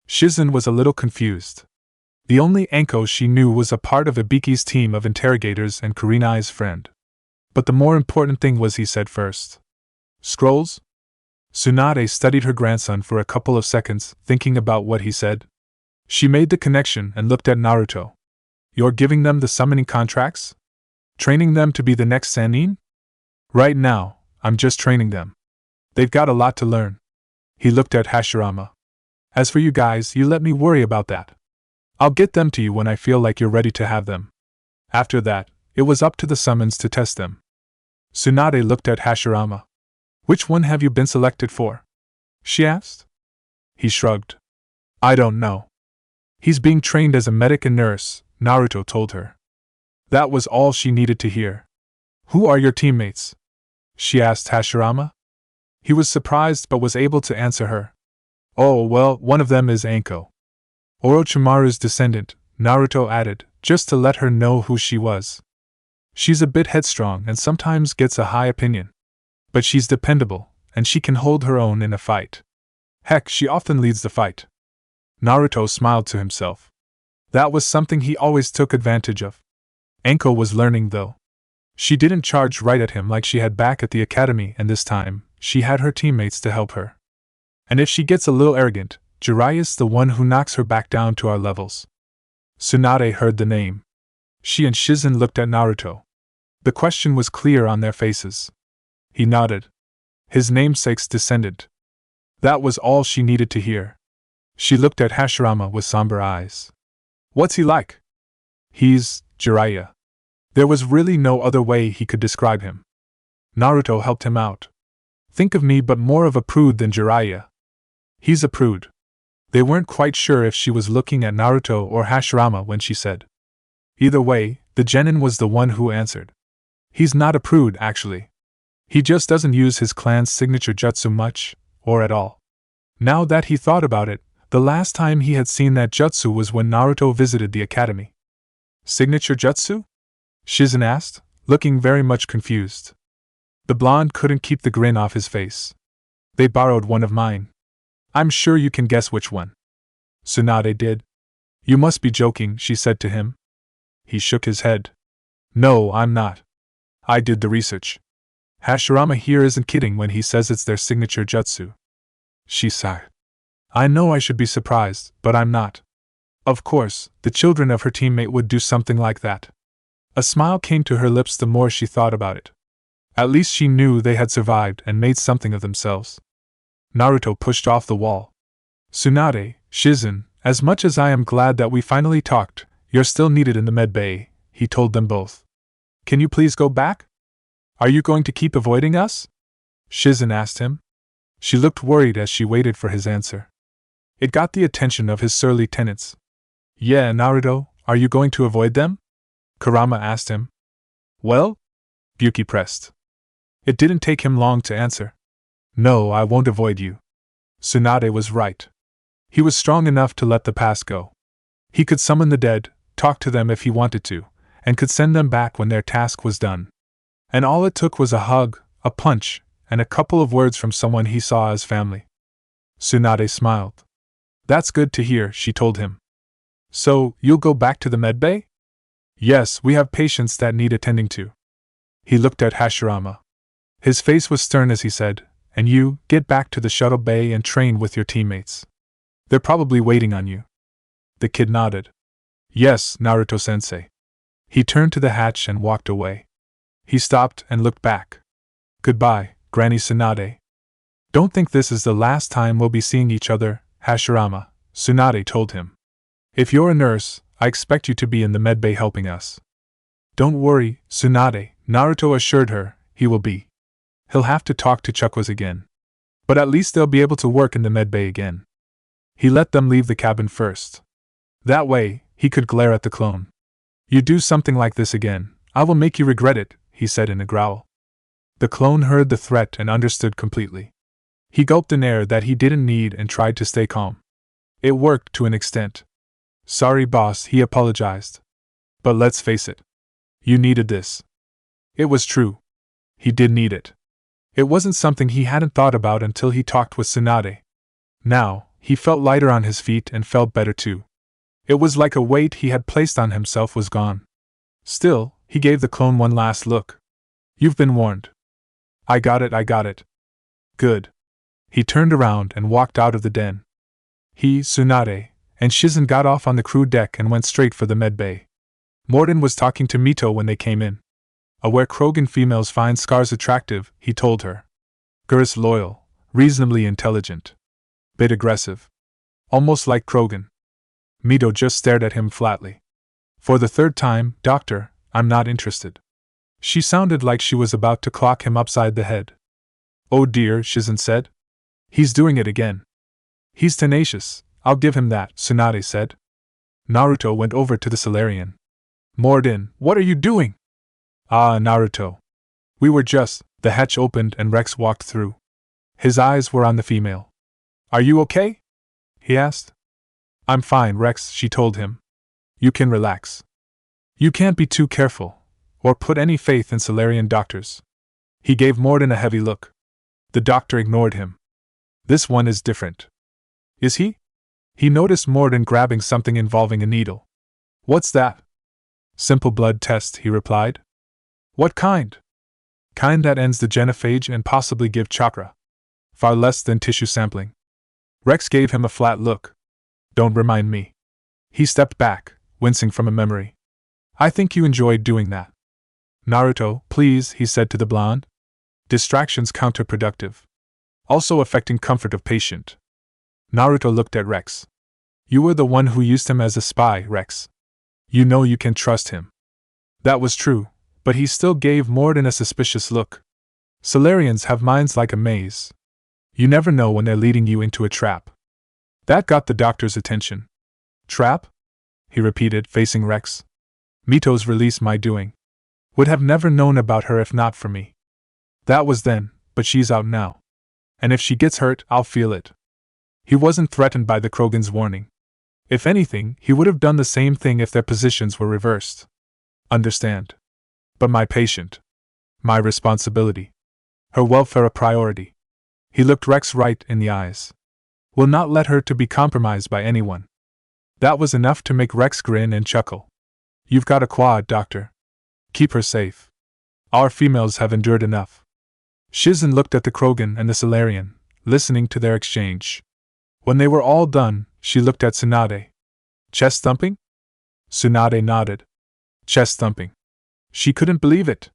Shizen was a little confused. The only Anko she knew was a part of Ibiki's team of interrogators and Kurenai's friend. But the more important thing was, he said first. Scrolls? Tsunade studied her grandson for a couple of seconds, thinking about what he said. She made the connection and looked at Naruto. You're giving them the summoning contracts? Training them to be the next Sannin? Right now, I'm just training them. They've got a lot to learn. He looked at Hashirama. As for you guys, you let me worry about that. I'll get them to you when I feel like you're ready to have them. After that, it was up to the summons to test them. Tsunade looked at Hashirama. Which one have you been selected for? She asked. He shrugged. I don't know. He's being trained as a medic and nurse, Naruto told her. That was all she needed to hear. Who are your teammates? She asked Hashirama. He was surprised but was able to answer her. Oh, well, one of them is Anko. Orochimaru's descendant, Naruto added, just to let her know who she was. She's a bit headstrong and sometimes gets a high opinion. But she's dependable, and she can hold her own in a fight. Heck, she often leads the fight. Naruto smiled to himself. That was something he always took advantage of. Anko was learning though. She didn't charge right at him like she had back at the academy, and this time, she had her teammates to help her. And if she gets a little arrogant, Jiraiya's the one who knocks her back down to our levels. Tsunade heard the name. She and Shizen looked at Naruto. The question was clear on their faces. He nodded. His namesake's descendant. That was all she needed to hear. She looked at Hashirama with somber eyes. What's he like? He's Jiraiya. There was really no other way he could describe him. Naruto helped him out. Think of me, but more of a prude than Jiraiya. He's a prude. They weren't quite sure if she was looking at Naruto or Hashirama when she said. Either way, the genin was the one who answered. He's not a prude, actually. He just doesn't use his clan's signature jutsu much, or at all. Now that he thought about it, the last time he had seen that jutsu was when Naruto visited the academy. Signature jutsu? Shizen asked, looking very much confused. The blonde couldn't keep the grin off his face. They borrowed one of mine. I'm sure you can guess which one. Tsunade did. You must be joking, she said to him. He shook his head. No, I'm not. I did the research. Hashirama here isn't kidding when he says it's their signature jutsu. She sighed. I know I should be surprised, but I'm not. Of course, the children of her teammate would do something like that. A smile came to her lips the more she thought about it. At least she knew they had survived and made something of themselves. Naruto pushed off the wall. Tsunade, Shizen, as much as I am glad that we finally talked, you're still needed in the med bay, he told them both. Can you please go back? Are you going to keep avoiding us? Shizen asked him. She looked worried as she waited for his answer. It got the attention of his surly tenants. Yeah, Naruto, are you going to avoid them? Kurama asked him. Well? Byuki pressed. It didn't take him long to answer. No, I won't avoid you. Tsunade was right. He was strong enough to let the past go. He could summon the dead, talk to them if he wanted to, and could send them back when their task was done. And all it took was a hug, a punch, and a couple of words from someone he saw as family. Tsunade smiled. That's good to hear, she told him. So, you'll go back to the medbay? Yes, we have patients that need attending to. He looked at Hashirama. His face was stern as he said, and you, get back to the shuttle bay and train with your teammates. They're probably waiting on you. The kid nodded. Yes, Naruto-sensei. He turned to the hatch and walked away. He stopped and looked back. Goodbye, Granny Tsunade. Don't think this is the last time we'll be seeing each other, Hashirama, Tsunade told him. If you're a nurse, I expect you to be in the medbay helping us. Don't worry, Tsunade, Naruto assured her, he will be. He'll have to talk to Chukwas again. But at least they'll be able to work in the medbay again. He let them leave the cabin first. That way, he could glare at the clone. You do something like this again, I will make you regret it, he said in a growl. The clone heard the threat and understood completely. He gulped an air that he didn't need and tried to stay calm. It worked to an extent. Sorry, boss, he apologized. But let's face it. You needed this. It was true. He did need it. It wasn't something he hadn't thought about until he talked with Tsunade. Now, he felt lighter on his feet and felt better too. It was like a weight he had placed on himself was gone. Still, he gave the clone one last look. You've been warned. I got it. Good. He turned around and walked out of the den. He, Tsunade, and Shizen got off on the crew deck and went straight for the medbay. Morden was talking to Mito when they came in. Aware Krogan females find scars attractive, he told her. Gur's loyal, reasonably intelligent. Bit aggressive. Almost like Krogan. Mito just stared at him flatly. For the third time, Doctor, I'm not interested. She sounded like she was about to clock him upside the head. Oh dear, Shizen said. He's doing it again. He's tenacious, I'll give him that, Tsunade said. Naruto went over to the Solarian. Morden, what are you doing? Ah, Naruto. We were just. The hatch opened and Rex walked through. His eyes were on the female. Are you okay? He asked. I'm fine, Rex, she told him. You can relax. You can't be too careful, or put any faith in Solarian doctors. He gave Morden a heavy look. The doctor ignored him. This one is different. Is he? He noticed Morden grabbing something involving a needle. What's that? Simple blood test, he replied. What kind? Kind that ends the genophage and possibly give chakra. Far less than tissue sampling. Rex gave him a flat look. Don't remind me. He stepped back, wincing from a memory. I think you enjoyed doing that. Naruto, please, he said to the blonde. Distractions counterproductive. Also affecting comfort of patient. Naruto looked at Rex. You were the one who used him as a spy, Rex. You know you can trust him. That was true, but he still gave Morden a suspicious look. Solarians have minds like a maze. You never know when they're leading you into a trap. That got the doctor's attention. Trap? He repeated, facing Rex. Mito's release my doing. Would have never known about her if not for me. That was then, but she's out now. And if she gets hurt, I'll feel it. He wasn't threatened by the Krogan's warning. If anything, he would have done the same thing if their positions were reversed. Understand. But my patient. My responsibility. Her welfare a priority. He looked Rex right in the eyes. Will not let her to be compromised by anyone. That was enough to make Rex grin and chuckle. You've got a quad, Doctor. Keep her safe. Our females have endured enough. Shizen looked at the Krogan and the Solarian, listening to their exchange. When they were all done, she looked at Tsunade. Chest thumping? Tsunade nodded. Chest thumping. She couldn't believe it.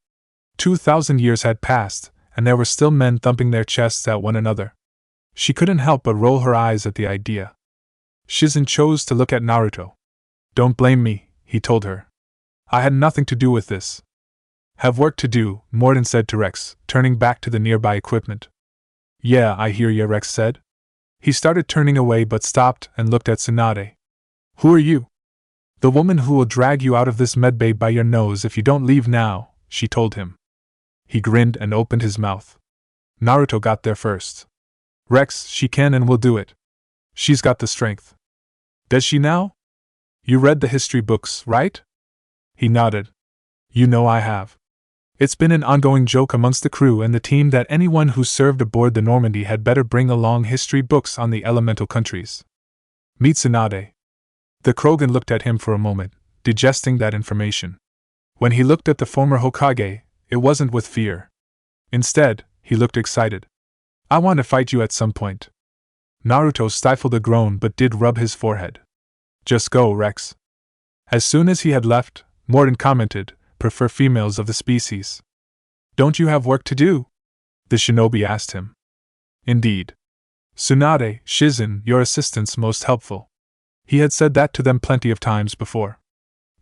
2,000 years had passed, and there were still men thumping their chests at one another. She couldn't help but roll her eyes at the idea. Shizen chose to look at Naruto. Don't blame me, he told her. I had nothing to do with this. Have work to do, Morden said to Rex, turning back to the nearby equipment. Yeah, I hear ya, Rex said. He started turning away but stopped and looked at Tsunade. Who are you? The woman who will drag you out of this medbay by your nose if you don't leave now, she told him. He grinned and opened his mouth. Naruto got there first. Rex, she can and will do it. She's got the strength. Does she now? You read the history books, right? He nodded. You know I have. It's been an ongoing joke amongst the crew and the team that anyone who served aboard the Normandy had better bring along history books on the elemental countries. Meet Tsunade. The Krogan looked at him for a moment, digesting that information. When he looked at the former Hokage, it wasn't with fear. Instead, he looked excited. I want to fight you at some point. Naruto stifled a groan but did rub his forehead. Just go, Rex. As soon as he had left, Morden commented, prefer females of the species. Don't you have work to do? The shinobi asked him. Indeed. Tsunade, Shizen, your assistant's most helpful. He had said that to them plenty of times before.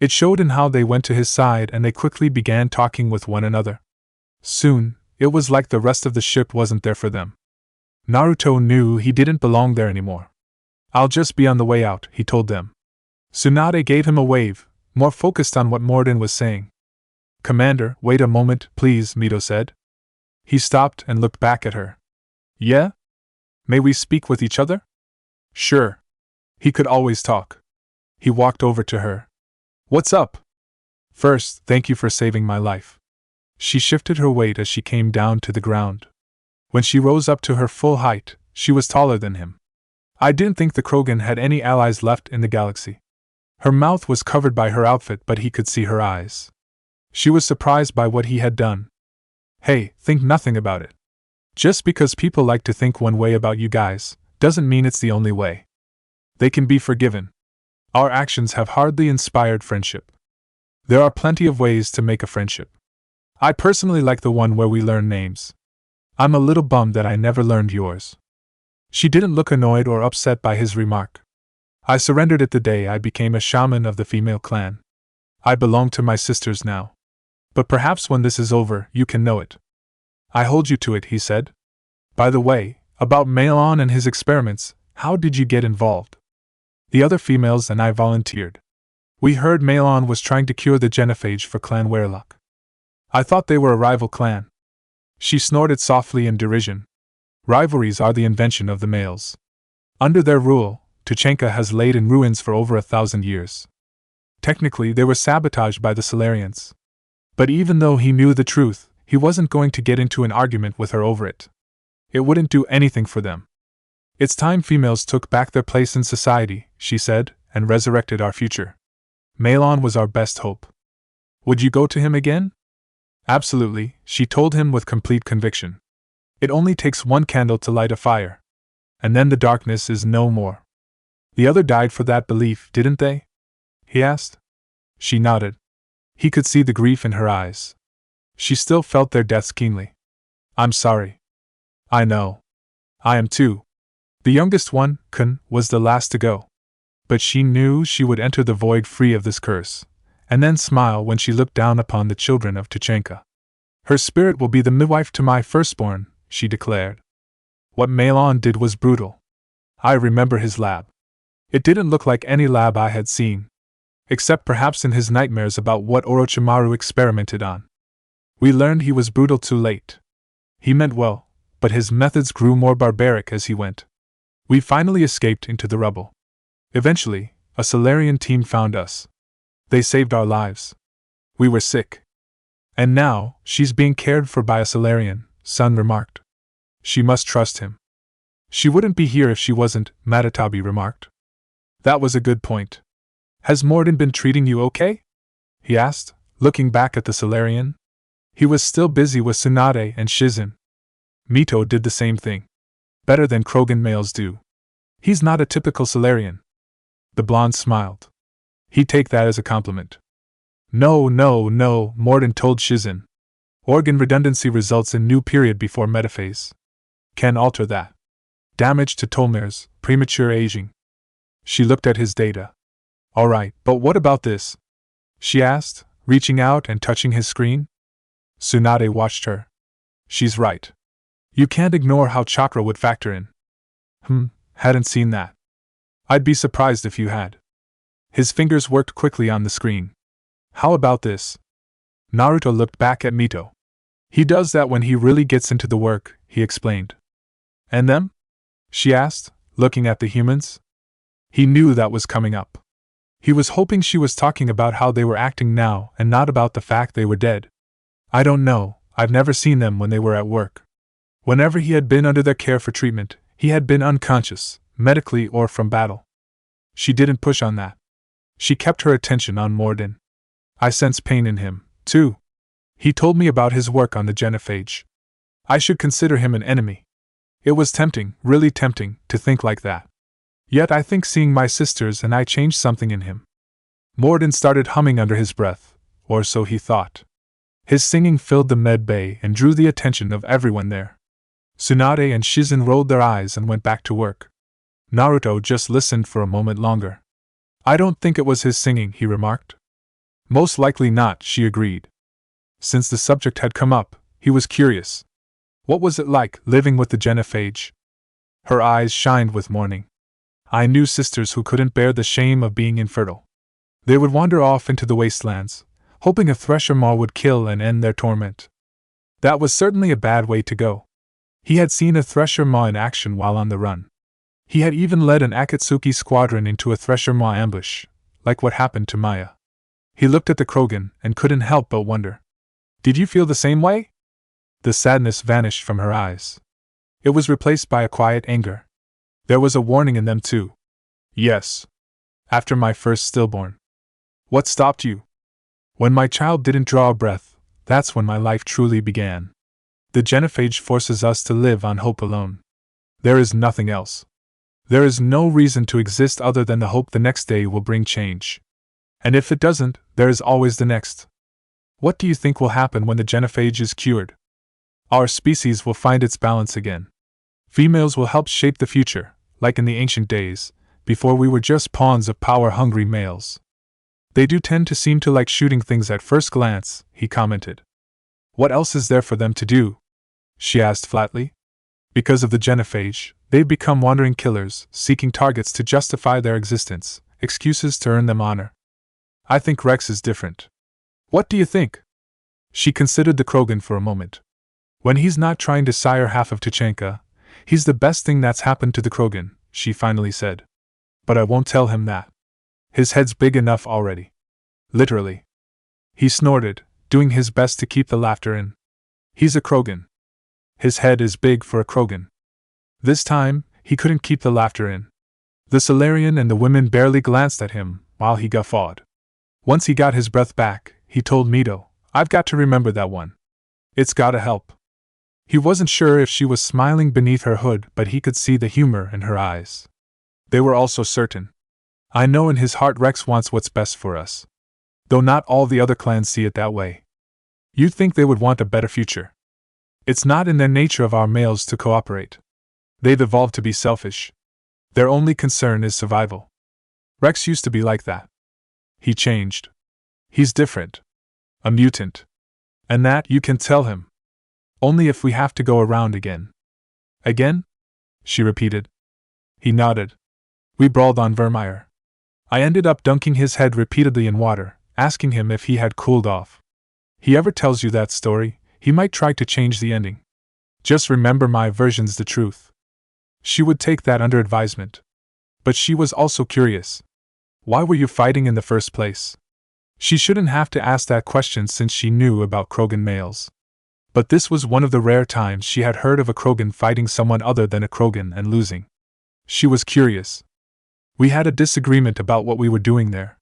It showed in how they went to his side and they quickly began talking with one another. Soon, it was like the rest of the ship wasn't there for them. Naruto knew he didn't belong there anymore. I'll just be on the way out, he told them. Tsunade gave him a wave, more focused on what Morden was saying. Commander, wait a moment, please, Mito said. He stopped and looked back at her. Yeah? May we speak with each other? Sure. He could always talk. He walked over to her. What's up? First, thank you for saving my life. She shifted her weight as she came down to the ground. When she rose up to her full height, she was taller than him. I didn't think the Krogan had any allies left in the galaxy. Her mouth was covered by her outfit, but he could see her eyes. She was surprised by what he had done. Hey, think nothing about it. Just because people like to think one way about you guys, doesn't mean it's the only way. They can be forgiven. Our actions have hardly inspired friendship. There are plenty of ways to make a friendship. I personally like the one where we learn names. I'm a little bummed that I never learned yours. She didn't look annoyed or upset by his remark. I surrendered it the day I became a shaman of the female clan. I belong to my sisters now. But perhaps when this is over, you can know it. I hold you to it, he said. By the way, about Malon and his experiments, how did you get involved? The other females and I volunteered. We heard Malon was trying to cure the genophage for Clan Werlock. I thought they were a rival clan. She snorted softly in derision. Rivalries are the invention of the males. Under their rule, Tuchenka has laid in ruins for over 1,000 years. Technically, they were sabotaged by the Solarians. But even though he knew the truth, he wasn't going to get into an argument with her over it. It wouldn't do anything for them. It's time females took back their place in society, she said, and resurrected our future. Malon was our best hope. Would you go to him again? Absolutely, she told him with complete conviction. It only takes one candle to light a fire. And then the darkness is no more. The other died for that belief, didn't they? He asked. She nodded. He could see the grief in her eyes. She still felt their deaths keenly. I'm sorry. I know. I am too. The youngest one, Kun, was the last to go. But she knew she would enter the void free of this curse, and then smile when she looked down upon the children of Tuchenka. Her spirit will be the midwife to my firstborn, she declared. What Malon did was brutal. I remember his lab. It didn't look like any lab I had seen. Except perhaps in his nightmares about what Orochimaru experimented on. We learned he was brutal too late. He meant well, but his methods grew more barbaric as he went. We finally escaped into the rubble. Eventually, a Solarian team found us. They saved our lives. We were sick. And now, she's being cared for by a Solarian, Sun remarked. She must trust him. She wouldn't be here if she wasn't, Matatabi remarked. That was a good point. Has Morden been treating you okay? He asked, looking back at the Solarian. He was still busy with Tsunade and Shizen. Mito did the same thing. Better than Krogan males do. He's not a typical Solarian. The blonde smiled. He'd take that as a compliment. No, Morden told Shizen. Organ redundancy results in new period before metaphase. Can alter that. Damage to telomeres, premature aging. She looked at his data. Alright, but what about this? She asked, reaching out and touching his screen. Tsunade watched her. She's right. You can't ignore how chakra would factor in. Hadn't seen that. I'd be surprised if you had. His fingers worked quickly on the screen. How about this? Naruto looked back at Mito. He does that when he really gets into the work, he explained. And them? She asked, looking at the humans. He knew that was coming up. He was hoping she was talking about how they were acting now and not about the fact they were dead. I don't know, I've never seen them when they were at work. Whenever he had been under their care for treatment, he had been unconscious, medically or from battle. She didn't push on that. She kept her attention on Morden. I sense pain in him, too. He told me about his work on the genophage. I should consider him an enemy. It was tempting, really tempting, to think like that. Yet I think seeing my sisters and I changed something in him. Morden started humming under his breath, or so he thought. His singing filled the med bay and drew the attention of everyone there. Tsunade and Shizen rolled their eyes and went back to work. Naruto just listened for a moment longer. I don't think it was his singing, he remarked. Most likely not, she agreed. Since the subject had come up, he was curious. What was it like, living with the genophage? Her eyes shined with mourning. I knew sisters who couldn't bear the shame of being infertile. They would wander off into the wastelands, hoping a thresher maw would kill and end their torment. That was certainly a bad way to go. He had seen a thresher maw in action while on the run. He had even led an Akatsuki squadron into a thresher maw ambush, like what happened to Maya. He looked at the Krogan and couldn't help but wonder. Did you feel the same way? The sadness vanished from her eyes. It was replaced by a quiet anger. There was a warning in them too. Yes. After my first stillborn. What stopped you? When my child didn't draw a breath, that's when my life truly began. The genophage forces us to live on hope alone. There is nothing else. There is no reason to exist other than the hope the next day will bring change. And if it doesn't, there is always the next. What do you think will happen when the genophage is cured? Our species will find its balance again. Females will help shape the future, like in the ancient days, before we were just pawns of power-hungry males. They do tend to seem to like shooting things at first glance, he commented. What else is there for them to do? She asked flatly. Because of the genophage, they've become wandering killers, seeking targets to justify their existence, excuses to earn them honor. I think Rex is different. What do you think? She considered the Krogan for a moment. When he's not trying to sire half of Tuchanka, he's the best thing that's happened to the Krogan, she finally said. But I won't tell him that. His head's big enough already. Literally. He snorted, doing his best to keep the laughter in. He's a Krogan. His head is big for a Krogan. This time, he couldn't keep the laughter in. The Solarian and the women barely glanced at him while he guffawed. Once he got his breath back, he told Mito, I've got to remember that one. It's gotta help. He wasn't sure if she was smiling beneath her hood, but he could see the humor in her eyes. They were also certain. I know in his heart Rex wants what's best for us. Though not all the other clans see it that way. You'd think they would want a better future. It's not in their nature of our males to cooperate. They've evolved to be selfish. Their only concern is survival. Rex used to be like that. He changed. He's different. A mutant. And that you can tell him. Only if we have to go around again. Again? She repeated. He nodded. We brawled on Vermeer. I ended up dunking his head repeatedly in water, asking him if he had cooled off. He ever tells you that story, he might try to change the ending. Just remember my version's the truth. She would take that under advisement. But she was also curious. Why were you fighting in the first place? She shouldn't have to ask that question since she knew about Krogan males. But this was one of the rare times she had heard of a Krogan fighting someone other than a Krogan and losing. She was curious. We had a disagreement about what we were doing there.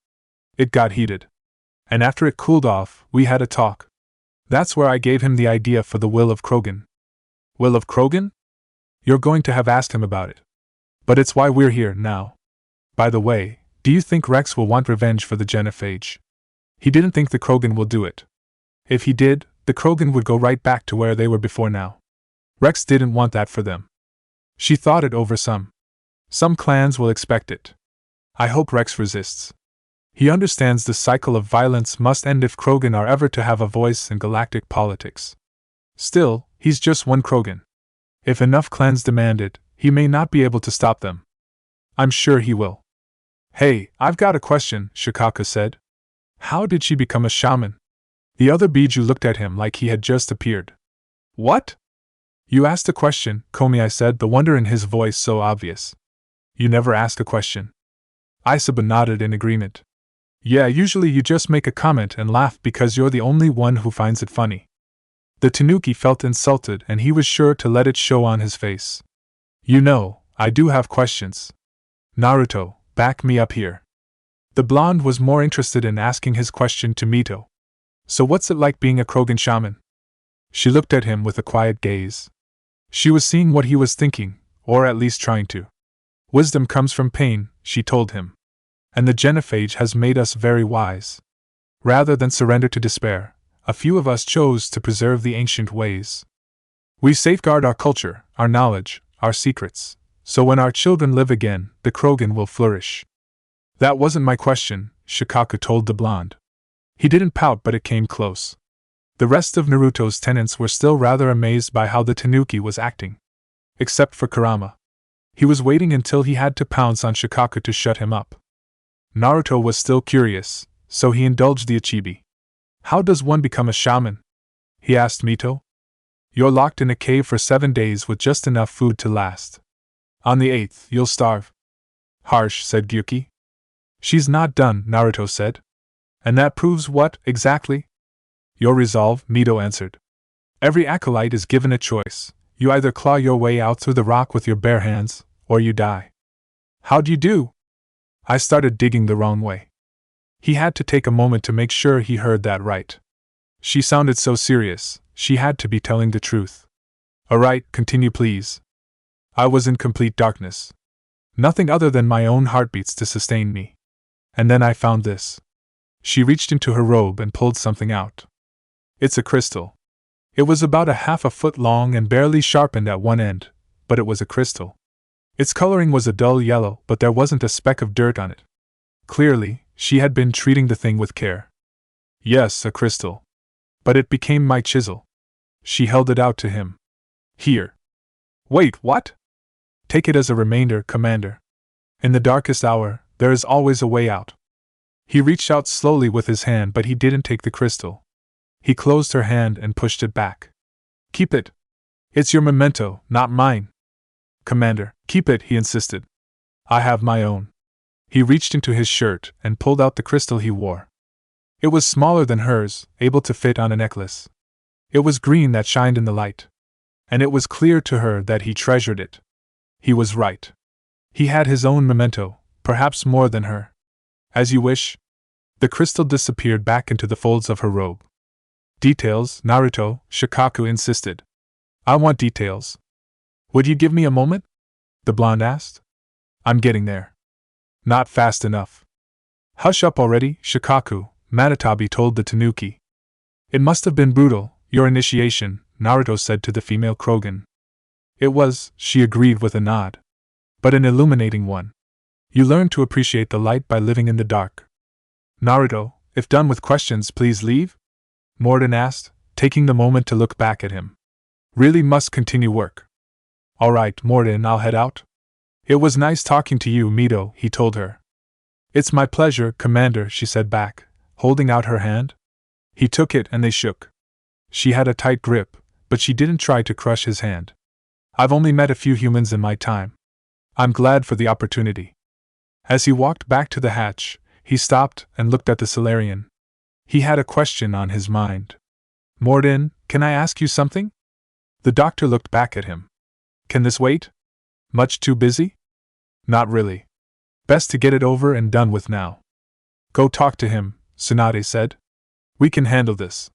It got heated. And after it cooled off, we had a talk. That's where I gave him the idea for the Will of Krogan. Will of Krogan? You're going to have asked him about it. But it's why we're here now. By the way, do you think Rex will want revenge for the genophage? He didn't think the Krogan will do it. If he did, the Krogan would go right back to where they were before now. Rex didn't want that for them. She thought it over some. Some clans will expect it. I hope Rex resists. He understands the cycle of violence must end if Krogan are ever to have a voice in galactic politics. Still, he's just one Krogan. If enough clans demand it, he may not be able to stop them. I'm sure he will. Hey, I've got a question, Shikaka said. How did she become a shaman? The other Biju looked at him like he had just appeared. What? You asked a question, Komi, said, the wonder in his voice so obvious. You never ask a question. Isaba nodded in agreement. Yeah, usually you just make a comment and laugh because you're the only one who finds it funny. The Tanuki felt insulted and he was sure to let it show on his face. You know, I do have questions. Naruto, back me up here. The blonde was more interested in asking his question to Mito. So what's it like being a Krogan shaman? She looked at him with a quiet gaze. She was seeing what he was thinking, or at least trying to. Wisdom comes from pain, she told him. And the genophage has made us very wise. Rather than surrender to despair, a few of us chose to preserve the ancient ways. We safeguard our culture, our knowledge, our secrets, so when our children live again, the Krogan will flourish. That wasn't my question, Shikaka told the blonde. He didn't pout, but it came close. The rest of Naruto's tenants were still rather amazed by how the Tanuki was acting. Except for Kurama. He was waiting until he had to pounce on Shikaka to shut him up. Naruto was still curious, so he indulged the Ichibi. How does one become a shaman? He asked Mito. You're locked in a cave for 7 days with just enough food to last. On the 8th, you'll starve. Harsh, said Gyuki. She's not done, Naruto said. And that proves what, exactly? Your resolve, Mito answered. Every acolyte is given a choice. You either claw your way out through the rock with your bare hands, or you die. How'd you do? I started digging the wrong way. He had to take a moment to make sure he heard that right. She sounded so serious, she had to be telling the truth. Alright, continue please. I was in complete darkness. Nothing other than my own heartbeats to sustain me. And then I found this. She reached into her robe and pulled something out. It's a crystal. It was about a half a foot long and barely sharpened at one end, but it was a crystal. Its coloring was a dull yellow, but there wasn't a speck of dirt on it. Clearly, she had been treating the thing with care. Yes, a crystal. But it became my chisel. She held it out to him. Here. Wait, what? Take it as a remainder, Commander. In the darkest hour, there is always a way out. He reached out slowly with his hand, but he didn't take the crystal. He closed her hand and pushed it back. Keep it. It's your memento, not mine. Commander, keep it, he insisted. I have my own. He reached into his shirt and pulled out the crystal he wore. It was smaller than hers, able to fit on a necklace. It was green that shined in the light. And it was clear to her that he treasured it. He was right. He had his own memento, perhaps more than her. As you wish. The crystal disappeared back into the folds of her robe. Details, Naruto, Shikaku insisted. I want details. Would you give me a moment? The blonde asked. I'm getting there. Not fast enough. Hush up already, Shikaku, Matatabi told the Tanuki. It must have been brutal, your initiation, Naruto said to the female Krogan. It was, she agreed with a nod. But an illuminating one. You learn to appreciate the light by living in the dark. Naruto, if done with questions, please leave? Morden asked, taking the moment to look back at him. Really must continue work. All right, Morden, I'll head out. It was nice talking to you, Mito, he told her. It's my pleasure, Commander, she said back, holding out her hand. He took it and they shook. She had a tight grip, but she didn't try to crush his hand. I've only met a few humans in my time. I'm glad for the opportunity. As he walked back to the hatch, he stopped and looked at the Solarian. He had a question on his mind. Morden, Can I ask you something? The doctor looked back at him. Can this wait? Much too busy? Not really. Best to get it over and done with now. Go talk to him, Tsunade said. We can handle this.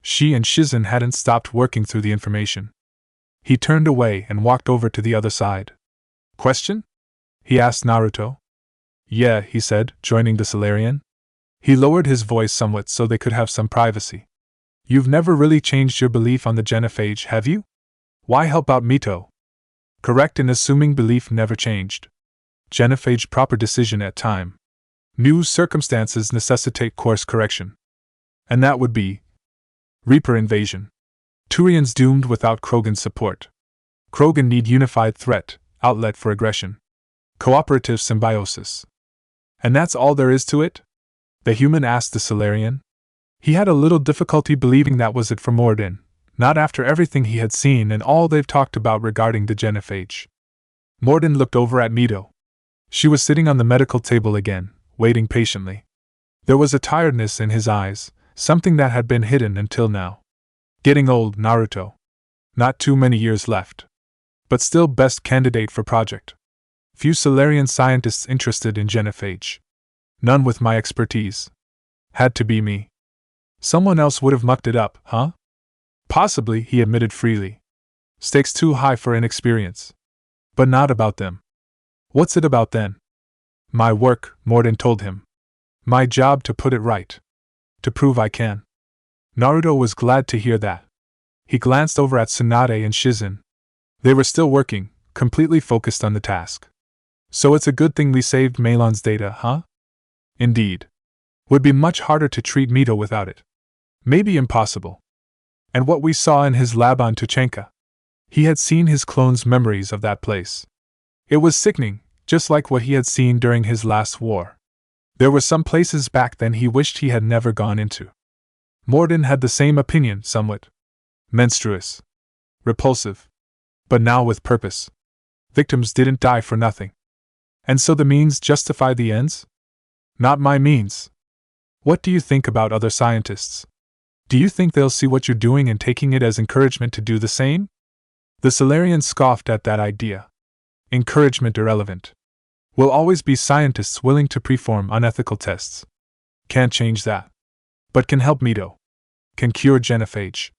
She and Shizen hadn't stopped working through the information. He turned away and walked over to the other side. Question? He asked Naruto. Yeah, he said, joining the Solarian. He lowered his voice somewhat so they could have some privacy. You've never really changed your belief on the genophage, have you? Why help out Mito? Correct in assuming belief never changed. Genophage proper decision at time. New circumstances necessitate course correction. And that would be Reaper invasion. Turians doomed without Krogan's support. Krogan need unified threat, outlet for aggression. Cooperative symbiosis. And that's all there is to it? The human asked the Solarian. He had a little difficulty believing that was it for Morden, not after everything he had seen and all they've talked about regarding the genophage. Morden looked over at Mito. She was sitting on the medical table again, waiting patiently. There was a tiredness in his eyes, something that had been hidden until now. Getting old, Naruto. Not too many years left. But still best candidate for project. Few Solarian scientists interested in genophage. None with my expertise. Had to be me. Someone else would have mucked it up, huh? Possibly, he admitted freely. Stakes too high for inexperience. But not about them. What's it about then? My work, Morden told him. My job to put it right. To prove I can. Naruto was glad to hear that. He glanced over at Tsunade and Shizen. They were still working, completely focused on the task. So it's a good thing we saved Melon's data, huh? Indeed. Would be much harder to treat Mito without it. Maybe impossible. And what we saw in his lab on Tuchenka. He had seen his clone's memories of that place. It was sickening, just like what he had seen during his last war. There were some places back then he wished he had never gone into. Morden had the same opinion, somewhat. Menstruous. Repulsive. But now with purpose. Victims didn't die for nothing. And so the means justify the ends? Not my means. What do you think about other scientists? Do you think they'll see what you're doing and taking it as encouragement to do the same? The Solarian scoffed at that idea. Encouragement irrelevant. Will always be scientists willing to perform unethical tests. Can't change that. But can help Mito. Can cure genophage.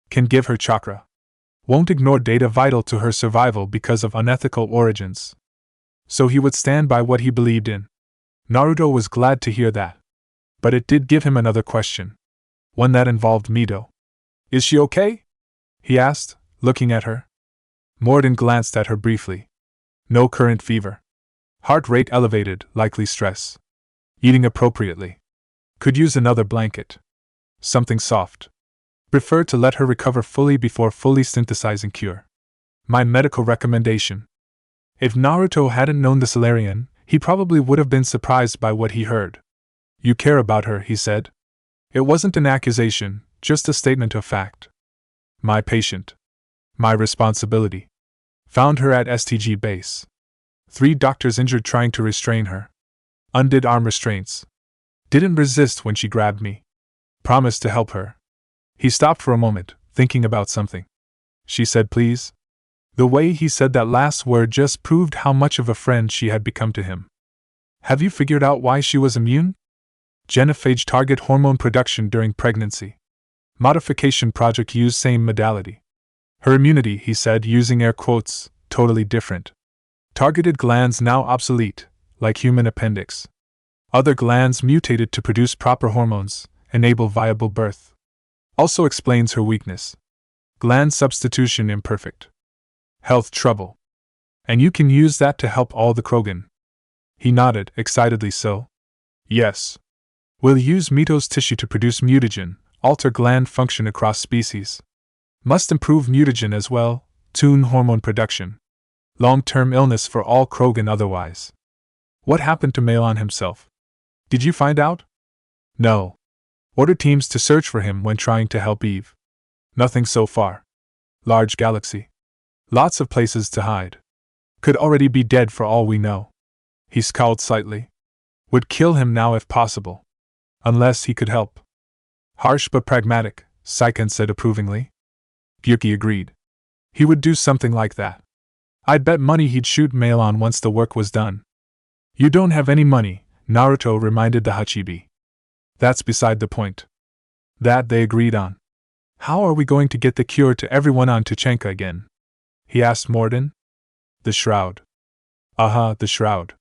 Can give her chakra. Won't ignore data vital to her survival because of unethical origins. So he would stand by what he believed in. Naruto was glad to hear that. But it did give him another question. One that involved Mito. Is she okay? He asked, looking at her. Morden glanced at her briefly. No current fever. Heart rate elevated, likely stress. Eating appropriately. Could use another blanket. Something soft. Prefer to let her recover fully before fully synthesizing cure. My medical recommendation. If Naruto hadn't known the Solarian, he probably would have been surprised by what he heard. You care about her, he said. It wasn't an accusation, just a statement of fact. My patient. My responsibility. Found her at STG base. 3 doctors injured trying to restrain her. Undid arm restraints. Didn't resist when she grabbed me. Promised to help her. He stopped for a moment, thinking about something. She said please. The way he said that last word just proved how much of a friend she had become to him. Have you figured out why she was immune? Genophage target hormone production during pregnancy. Modification project used same modality. Her immunity, he said using air quotes, totally different. Targeted glands now obsolete, like human appendix. Other glands mutated to produce proper hormones, enable viable birth. Also explains her weakness. Gland substitution imperfect. Health trouble. And you can use that to help all the Krogan. He nodded, excitedly so. Yes. We'll use Mito's tissue to produce mutagen, alter gland function across species. Must improve mutagen as well, tune hormone production. Long-term illness for all Krogan otherwise. What happened to Melon himself? Did you find out? No. Order teams to search for him when trying to help Eve. Nothing so far. Large galaxy. Lots of places to hide. Could already be dead for all we know. He scowled slightly. Would kill him now if possible. Unless he could help. Harsh but pragmatic, Saiken said approvingly. Gyuki agreed. He would do something like that. I'd bet money he'd shoot mail on once the work was done. You don't have any money, Naruto reminded the Hachibi. That's beside the point. That they agreed on. How are we going to get the cure to everyone on Tuchenka again? He asked Morden. The shroud. The shroud.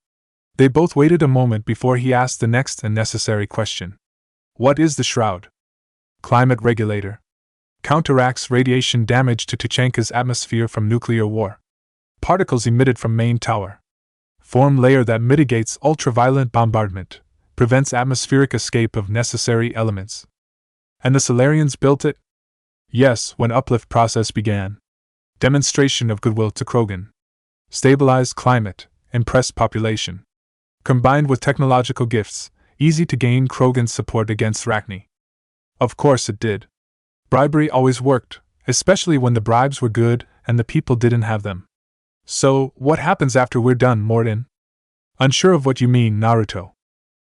They both waited a moment before he asked the next and necessary question. What is the shroud? Climate regulator. Counteracts radiation damage to Tuchenka's atmosphere from nuclear war. Particles emitted from main tower. Form layer that mitigates ultraviolet bombardment, prevents atmospheric escape of necessary elements. And the Solarians built it? Yes, when uplift process began. Demonstration of goodwill to Krogan. Stabilized climate, impressed population. Combined with technological gifts, easy to gain Krogan's support against Rachni. Of course it did. Bribery always worked, especially when the bribes were good and the people didn't have them. So, what happens after we're done, Morden? Unsure of what you mean, Naruto.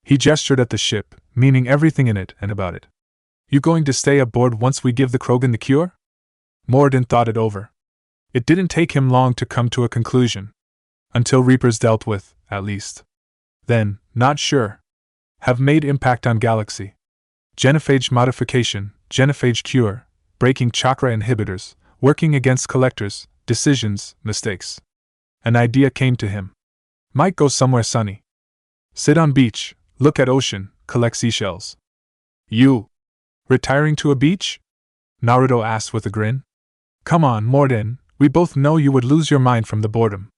He gestured at the ship, meaning everything in it and about it. You going to stay aboard once we give the Krogan the cure? Morden thought it over. It didn't take him long to come to a conclusion. Until Reapers dealt with, at least. Then, not sure. Have made impact on Galaxy. Genophage modification, genophage cure, breaking chakra inhibitors, working against collectors, decisions, mistakes. An idea came to him. Might go somewhere sunny. Sit on beach, look at ocean, collect seashells. You. Retiring to a beach? Naruto asked with a grin. Come on, Morden, we both know you would lose your mind from the boredom.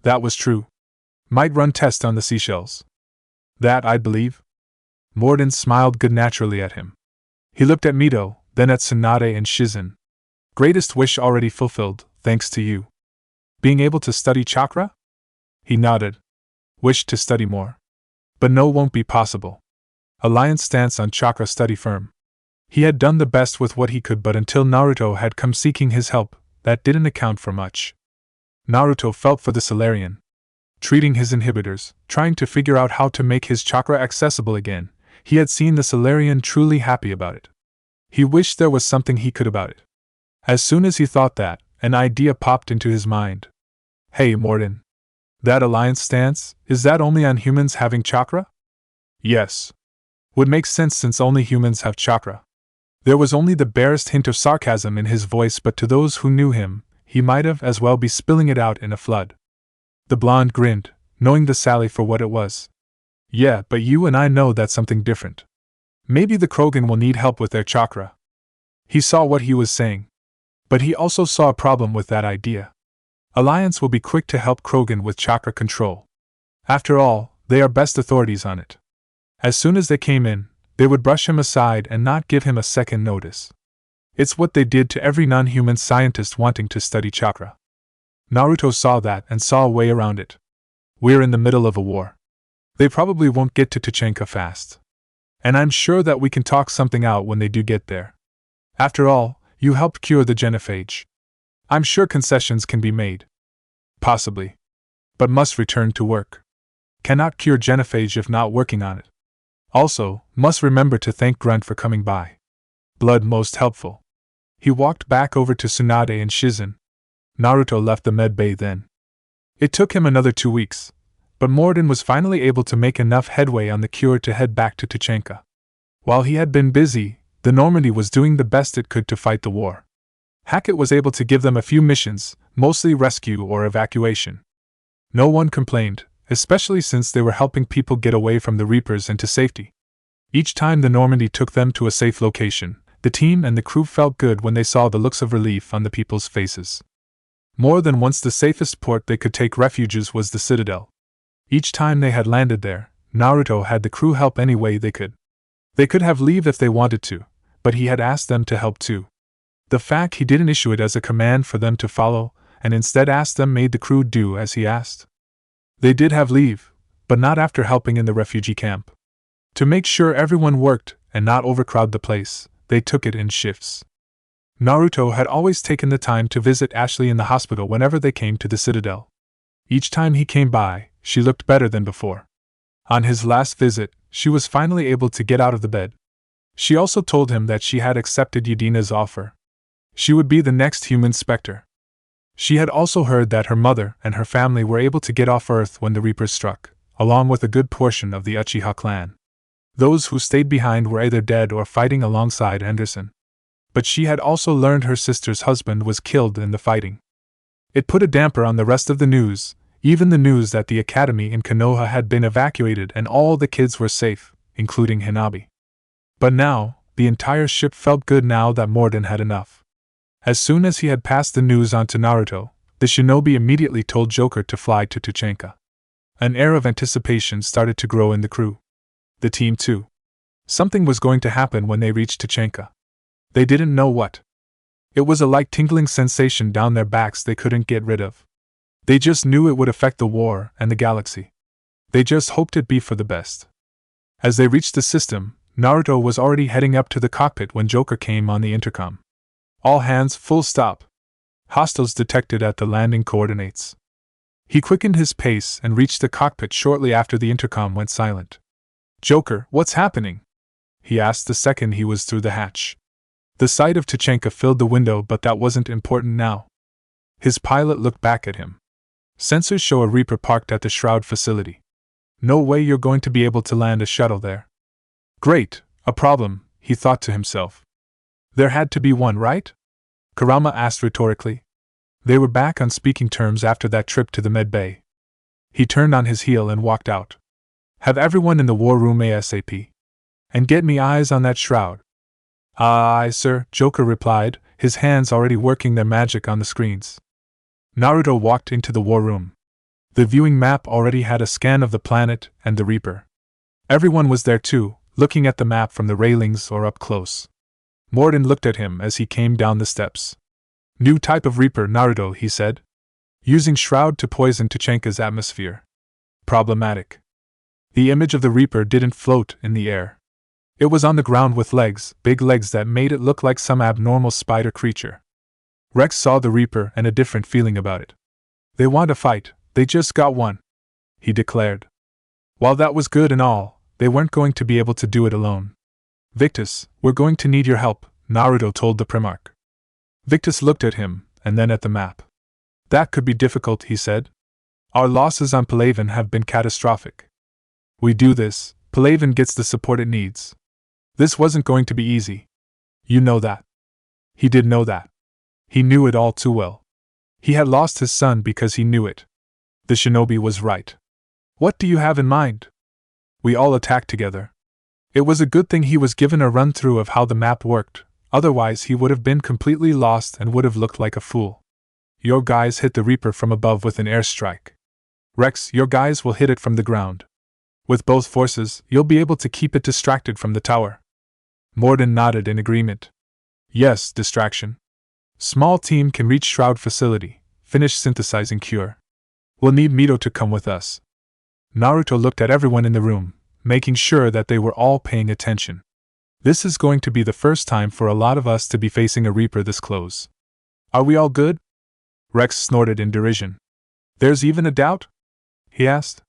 That was true. Might run tests on the seashells. That I'd believe. Morden smiled good-naturedly at him. He looked at Mito, then at Tsunade and Shizen. Greatest wish already fulfilled, thanks to you. Being able to study chakra? He nodded. Wished to study more. But no, won't be possible. Alliance stance on chakra study firm. He had done the best with what he could, but until Naruto had come seeking his help, that didn't account for much. Naruto felt for the Solarian. Treating his inhibitors, trying to figure out how to make his chakra accessible again, he had seen the Solarian truly happy about it. He wished there was something he could about it. As soon as he thought that, an idea popped into his mind. Hey, Morden. That alliance stance, is that only on humans having chakra? Yes. Would make sense since only humans have chakra. There was only the barest hint of sarcasm in his voice, but to those who knew him, he might have as well be spilling it out in a flood. The blonde grinned, knowing the sally for what it was. Yeah, but you and I know that's something different. Maybe the Krogan will need help with their chakra. He saw what he was saying. But he also saw a problem with that idea. Alliance will be quick to help Krogan with chakra control. After all, they are best authorities on it. As soon as they came in, they would brush him aside and not give him a second notice. It's what they did to every non-human scientist wanting to study chakra. Naruto saw that and saw a way around it. We're in the middle of a war. They probably won't get to Tuchenka fast. And I'm sure that we can talk something out when they do get there. After all, you helped cure the genophage. I'm sure concessions can be made. Possibly. But must return to work. Cannot cure genophage if not working on it. Also, must remember to thank Grunt for coming by. Blood most helpful. He walked back over to Tsunade and Shizen. Naruto left the med bay then. It took him another 2 weeks, but Morden was finally able to make enough headway on the cure to head back to Tuchenka. While he had been busy, the Normandy was doing the best it could to fight the war. Hackett was able to give them a few missions, mostly rescue or evacuation. No one complained, especially since they were helping people get away from the Reapers and to safety. Each time the Normandy took them to a safe location, the team and the crew felt good when they saw the looks of relief on the people's faces. More than once the safest port they could take refuges was the Citadel. Each time they had landed there, Naruto had the crew help any way they could. They could have leave if they wanted to, but he had asked them to help too. The fact he didn't issue it as a command for them to follow, and instead asked them made the crew do as he asked. They did have leave, but not after helping in the refugee camp. To make sure everyone worked and not overcrowd the place, they took it in shifts. Naruto had always taken the time to visit Ashley in the hospital whenever they came to the Citadel. Each time he came by, she looked better than before. On his last visit, she was finally able to get out of the bed. She also told him that she had accepted Yudina's offer. She would be the next human Spectre. She had also heard that her mother and her family were able to get off Earth when the Reapers struck, along with a good portion of the Uchiha clan. Those who stayed behind were either dead or fighting alongside Anderson. But she had also learned her sister's husband was killed in the fighting. It put a damper on the rest of the news, even the news that the academy in Konoha had been evacuated and all the kids were safe, including Hinabi. But now, the entire ship felt good now that Morden had enough. As soon as he had passed the news on to Naruto, the shinobi immediately told Joker to fly to Tuchanka. An air of anticipation started to grow in the crew. The team too. Something was going to happen when they reached Tuchanka. They didn't know what. It was a light tingling sensation down their backs they couldn't get rid of. They just knew it would affect the war and the galaxy. They just hoped it'd be for the best. As they reached the system, Naruto was already heading up to the cockpit when Joker came on the intercom. All hands, full stop. Hostiles detected at the landing coordinates. He quickened his pace and reached the cockpit shortly after the intercom went silent. Joker, what's happening? He asked the second he was through the hatch. The sight of Tuchanka filled the window, but that wasn't important now. His pilot looked back at him. Sensors show a Reaper parked at the Shroud facility. No way you're going to be able to land a shuttle there. Great, a problem, he thought to himself. There had to be one, right? Kurama asked rhetorically. They were back on speaking terms after that trip to the med bay. He turned on his heel and walked out. Have everyone in the war room ASAP. And get me eyes on that shroud. Aye, sir, Joker replied, his hands already working their magic on the screens. Naruto walked into the war room. The viewing map already had a scan of the planet and the Reaper. Everyone was there too, looking at the map from the railings or up close. Morden looked at him as he came down the steps. New type of Reaper, Naruto, he said. Using shroud to poison Tuchanka's atmosphere. Problematic. The image of the Reaper didn't float in the air. It was on the ground with legs, big legs that made it look like some abnormal spider creature. Rex saw the Reaper and a different feeling about it. They want to fight, they just got one, he declared. While that was good and all, they weren't going to be able to do it alone. Victus, we're going to need your help, Naruto told the Primarch. Victus looked at him, and then at the map. That could be difficult, he said. Our losses on Palaven have been catastrophic. We do this, Palaven gets the support it needs. This wasn't going to be easy. You know that. He did know that. He knew it all too well. He had lost his son because he knew it. The shinobi was right. What do you have in mind? We all attacked together. It was a good thing he was given a run-through of how the map worked, otherwise he would have been completely lost and would have looked like a fool. Your guys hit the Reaper from above with an airstrike. Rex, your guys will hit it from the ground. With both forces, you'll be able to keep it distracted from the tower. Morden nodded in agreement. Yes, distraction. Small team can reach Shroud facility, finish synthesizing cure. We'll need Mito to come with us. Naruto looked at everyone in the room, making sure that they were all paying attention. This is going to be the first time for a lot of us to be facing a Reaper this close. Are we all good? Rex snorted in derision. There's even a doubt? He asked.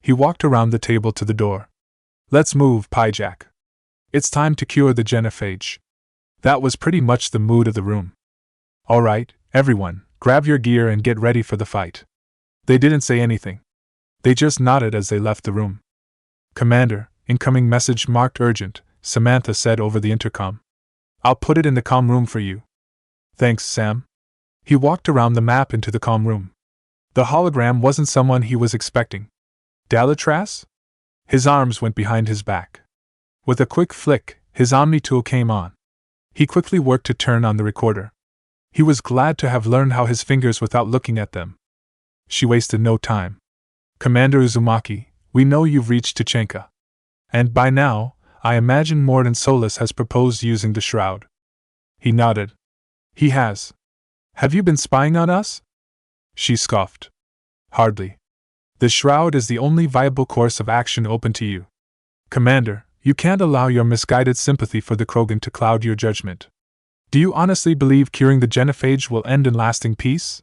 He walked around the table to the door. Let's move, Pyjack. It's time to cure the genophage. That was pretty much the mood of the room. All right, everyone, grab your gear and get ready for the fight. They didn't say anything. They just nodded as they left the room. Commander, incoming message marked urgent, Samantha said over the intercom. I'll put it in the comm room for you. Thanks, Sam. He walked around the map into the comm room. The hologram wasn't someone he was expecting. Dalitras? His arms went behind his back. With a quick flick, his Omni tool came on. He quickly worked to turn on the recorder. He was glad to have learned how his fingers without looking at them. She wasted no time. Commander Uzumaki, we know you've reached Tuchanka. And by now, I imagine Morden Solis has proposed using the shroud. He nodded. He has. Have you been spying on us? She scoffed. Hardly. The shroud is the only viable course of action open to you. Commander, you can't allow your misguided sympathy for the Krogan to cloud your judgment. Do you honestly believe curing the genophage will end in lasting peace?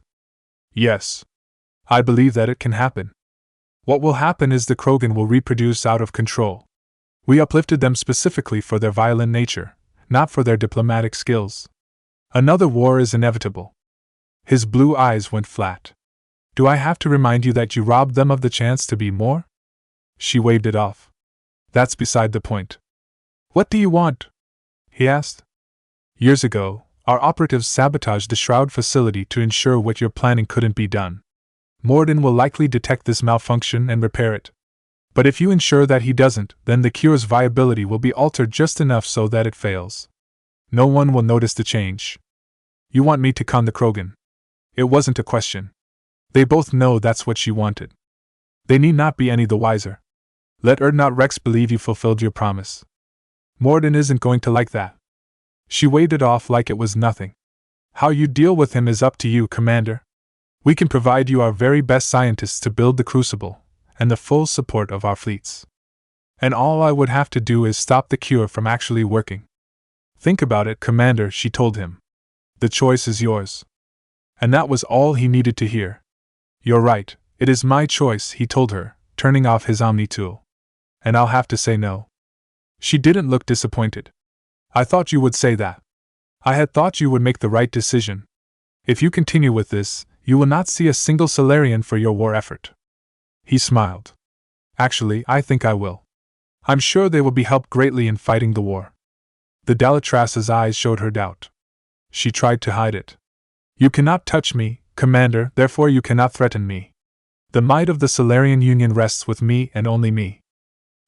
Yes. I believe that it can happen. What will happen is the Krogan will reproduce out of control. We uplifted them specifically for their violent nature, not for their diplomatic skills. Another war is inevitable. His blue eyes went flat. Do I have to remind you that you robbed them of the chance to be more? She waved it off. That's beside the point. What do you want? He asked. Years ago, our operatives sabotaged the Shroud facility to ensure what you're planning couldn't be done. Morden will likely detect this malfunction and repair it. But if you ensure that he doesn't, then the cure's viability will be altered just enough so that it fails. No one will notice the change. You want me to con the Krogan? It wasn't a question. They both know that's what she wanted. They need not be any the wiser. Let Urdnot Rex believe you fulfilled your promise. Morden isn't going to like that. She waved it off like it was nothing. How you deal with him is up to you, Commander. We can provide you our very best scientists to build the Crucible, and the full support of our fleets. And all I would have to do is stop the cure from actually working. Think about it, Commander, she told him. The choice is yours. And that was all he needed to hear. You're right, it is my choice, he told her, turning off his Omni tool. And I'll have to say no. She didn't look disappointed. I thought you would say that. I had thought you would make the right decision. If you continue with this, you will not see a single Solarian for your war effort. He smiled. Actually, I think I will. I'm sure they will be helped greatly in fighting the war. The Dalatras's eyes showed her doubt. She tried to hide it. You cannot touch me, Commander, therefore you cannot threaten me. The might of the Solarian Union rests with me and only me.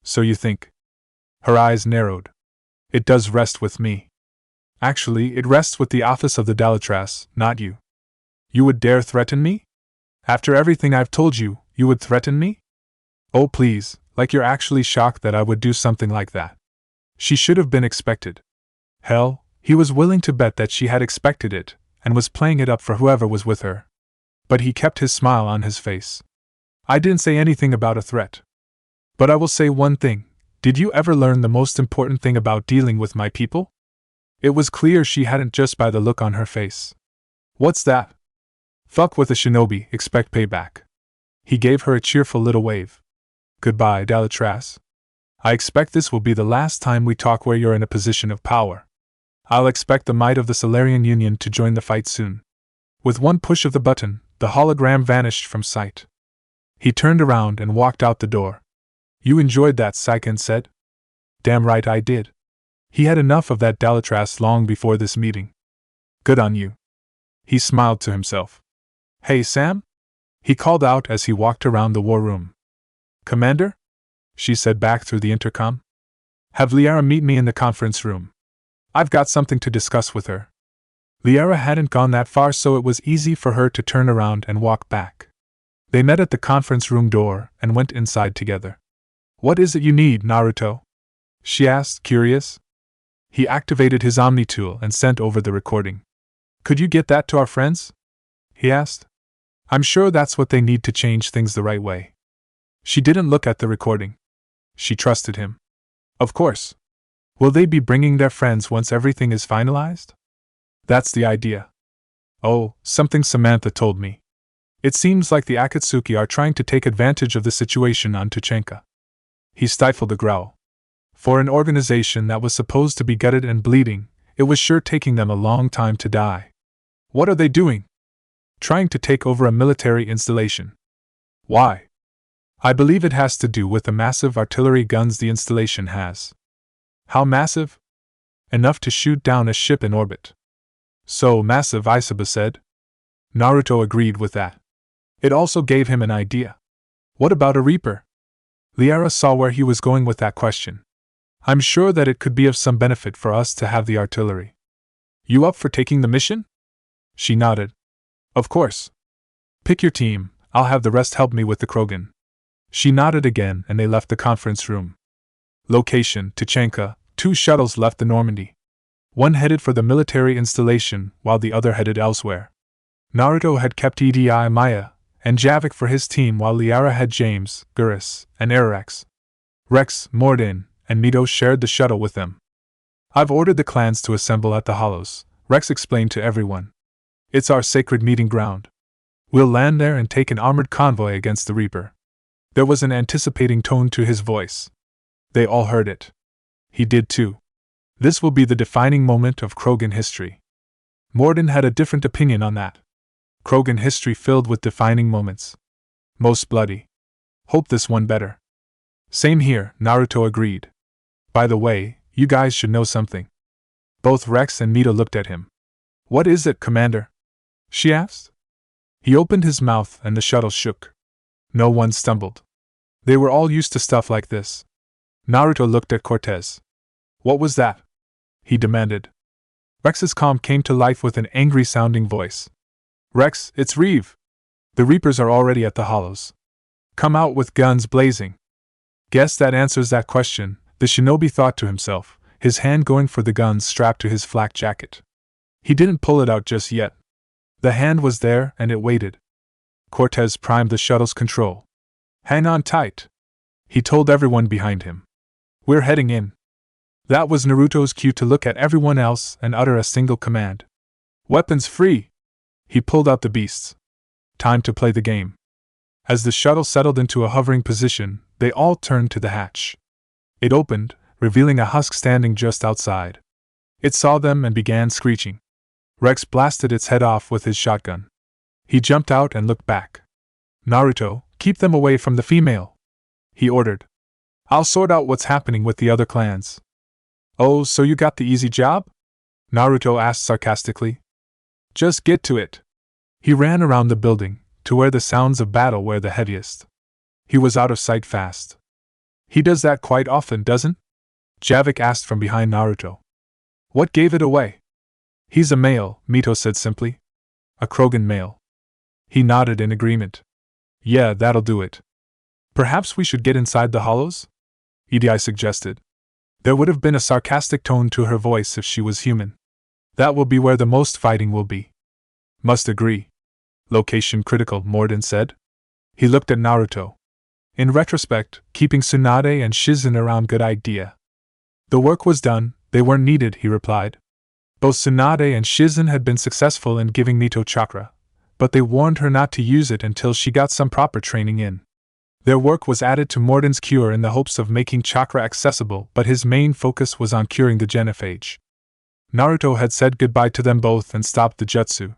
So you think? Her eyes narrowed. It does rest with me. Actually, it rests with the office of the Dalatras, not you. You would dare threaten me? After everything I've told you, you would threaten me? Oh please, like you're actually shocked that I would do something like that. She should have been expected. Hell, he was willing to bet that she had expected it, and was playing it up for whoever was with her. But he kept his smile on his face. I didn't say anything about a threat. But I will say one thing. Did you ever learn the most important thing about dealing with my people? It was clear she hadn't just by the look on her face. What's that? Fuck with a shinobi, expect payback. He gave her a cheerful little wave. Goodbye, Dalatras. I expect this will be the last time we talk where you're in a position of power. I'll expect the might of the Solarian Union to join the fight soon. With one push of the button, the hologram vanished from sight. He turned around and walked out the door. You enjoyed that, Saiken said. Damn right I did. He had enough of that Dalatras long before this meeting. Good on you. He smiled to himself. Hey, Sam? He called out as he walked around the war room. Commander? She said back through the intercom. Have Liara meet me in the conference room. I've got something to discuss with her. Liara hadn't gone that far, so it was easy for her to turn around and walk back. They met at the conference room door and went inside together. What is it you need, Naruto? She asked, curious. He activated his Omni tool and sent over the recording. Could you get that to our friends? He asked. I'm sure that's what they need to change things the right way. She didn't look at the recording. She trusted him. Of course. Will they be bringing their friends once everything is finalized? That's the idea. Oh, something Samantha told me. It seems like the Akatsuki are trying to take advantage of the situation on Tuchenka. He stifled a growl. For an organization that was supposed to be gutted and bleeding, it was sure taking them a long time to die. What are they doing? Trying to take over a military installation. Why? I believe it has to do with the massive artillery guns the installation has. How massive? Enough to shoot down a ship in orbit. So massive, Isaba said. Naruto agreed with that. It also gave him an idea. What about a Reaper? Liara saw where he was going with that question. I'm sure that it could be of some benefit for us to have the artillery. You up for taking the mission? She nodded. Of course. Pick your team, I'll have the rest help me with the Krogan. She nodded again and they left the conference room. Location, Tuchenka. 2 shuttles left the Normandy. One headed for the military installation while the other headed elsewhere. Naruto had kept Edi Maya and Javik for his team while Liara had James, Gurus, and Arax. Rex, Morden, and Mito shared the shuttle with them. I've ordered the clans to assemble at the Hollows, Rex explained to everyone. It's our sacred meeting ground. We'll land there and take an armored convoy against the Reaper. There was an anticipating tone to his voice. They all heard it. He did too. This will be the defining moment of Krogan history. Morden had a different opinion on that. Krogan history filled with defining moments. Most bloody. Hope this one better. Same here, Naruto agreed. By the way, you guys should know something. Both Rex and Mito looked at him. What is it, Commander? She asked. He opened his mouth and the shuttle shook. No one stumbled. They were all used to stuff like this. Naruto looked at Cortez. What was that? He demanded. Rex's calm came to life with an angry-sounding voice. Rex, it's Reeve. The Reapers are already at the hollows. Come out with guns blazing. Guess that answers that question, the shinobi thought to himself, his hand going for the guns strapped to his flak jacket. He didn't pull it out just yet. The hand was there and it waited. Cortez primed the shuttle's control. Hang on tight. He told everyone behind him. We're heading in. That was Naruto's cue to look at everyone else and utter a single command. Weapons free! He pulled out the beasts. Time to play the game. As the shuttle settled into a hovering position, they all turned to the hatch. It opened, revealing a husk standing just outside. It saw them and began screeching. Rex blasted its head off with his shotgun. He jumped out and looked back. Naruto, keep them away from the female, he ordered. I'll sort out what's happening with the other clans. Oh, so you got the easy job? Naruto asked sarcastically. Just get to it. He ran around the building, to where the sounds of battle were the heaviest. He was out of sight fast. He does that quite often, doesn't? Javik asked from behind Naruto. What gave it away? He's a male, Mito said simply. A Krogan male. He nodded in agreement. Yeah, that'll do it. Perhaps we should get inside the hollows? Edi suggested. There would have been a sarcastic tone to her voice if she was human. That will be where the most fighting will be. Must agree. Location critical, Morden said. He looked at Naruto. In retrospect, keeping Tsunade and Shizen around good idea. The work was done, they weren't needed, he replied. Both Tsunade and Shizen had been successful in giving Mito chakra, but they warned her not to use it until she got some proper training in. Their work was added to Morden's cure in the hopes of making chakra accessible, but his main focus was on curing the genophage. Naruto had said goodbye to them both and stopped the jutsu.